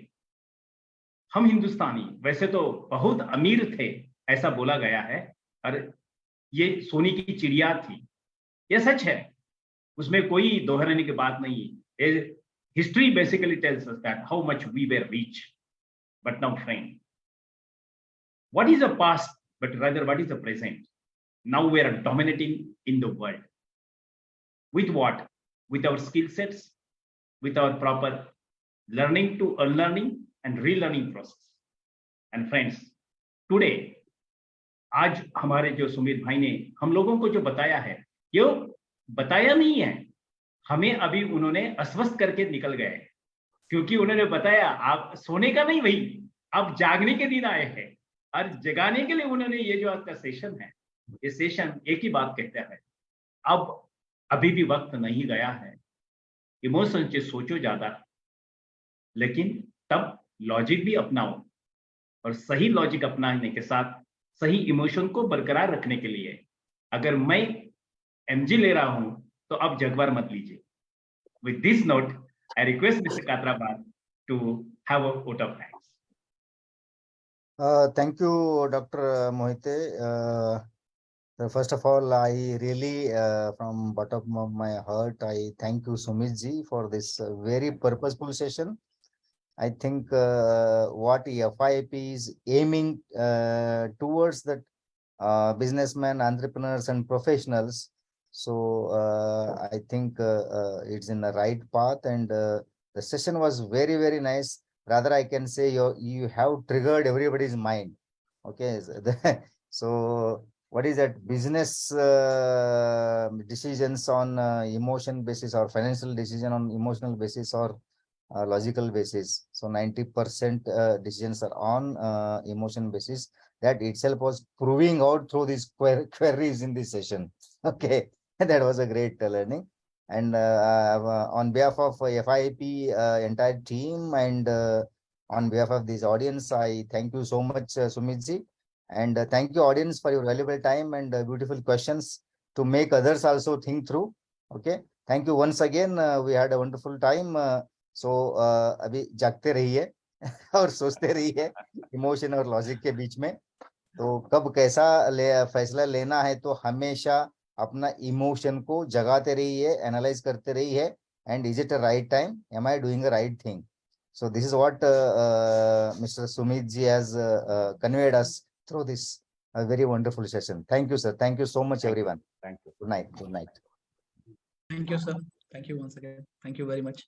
हम हिंदुस्तानी वैसे तो बहुत अमीर थे, ऐसा बोला गया है, और ये सोने की चिड़िया थी, ये सच है, उसमें कोई दोहराने की बात नहीं है। History basically tells us that how much we were rich, but now friend, what is the past, but rather what is the present? Now we are dominating in the world. With what? With our skill sets, with our proper learning to unlearning and relearning process. And friends, today, आज हमारे जो सुमित भाई ने हम लोगों को जो बताया है, ये बताया नहीं है, हमें अभी उन्होंने अस्वस्थ करके निकल गए, क्योंकि उन्होंने बताया आप सोने का नहीं भाई, आप जागने के दिन आए हैं, और जगाने के लिए उन्होंने ये जो आज का सेशन है, ये सेशन एक ही बात कहता है, अब अभी भी वक्त नहीं गया है, इमोशन से सोचो ज्यादा, लेकिन तब लॉजिक भी अपनाओ, और सही लॉजिक अपनाने के साथ सही इमोशन को बरकरार रखने के लिए अगर मैं एमजी ले रहा हूं तो अब जगवार मत लीजिए। With this note I request mister Katrabad to have a vote of thanks. Thank you, Dr. Mohite. First of all, I really, from bottom of my heart, I thank you, Sumit ji, for this very purposeful session. I think what FIIP is aiming towards that businessmen, entrepreneurs, and professionals. So I think it's in the right path, and the session was very, very nice. Rather, I can say you have triggered everybody's mind. Okay, so what is that? Business decisions on emotion basis, or financial decision on emotional basis, or logical basis. So 90% decisions are on emotion basis. That itself was proving out through these queries in this session. Okay, that was a great learning. And on behalf of FIIP entire team, and on behalf of this audience, I thank you so much, Sumit ji. And thank you, audience, for your valuable time and beautiful questions to make others also think through. Okay, thank you once again. We had a wonderful time. So अभी जागते रहिए और सोचते रहिए emotion और logic के बीच में, तो कब कैसा फैसला लेना है, तो हमेशा अपना इमोशन को जगाते रहिए, एनालाइज करते रहिए, and is it a right time, am I doing a right thing? So this is what Mr. Sumit ji has conveyed us through this very wonderful session. Thank you, sir. Thank you so much, everyone. Thank you. Good night. Good night. Thank you, sir. Thank you once again. Thank you very much.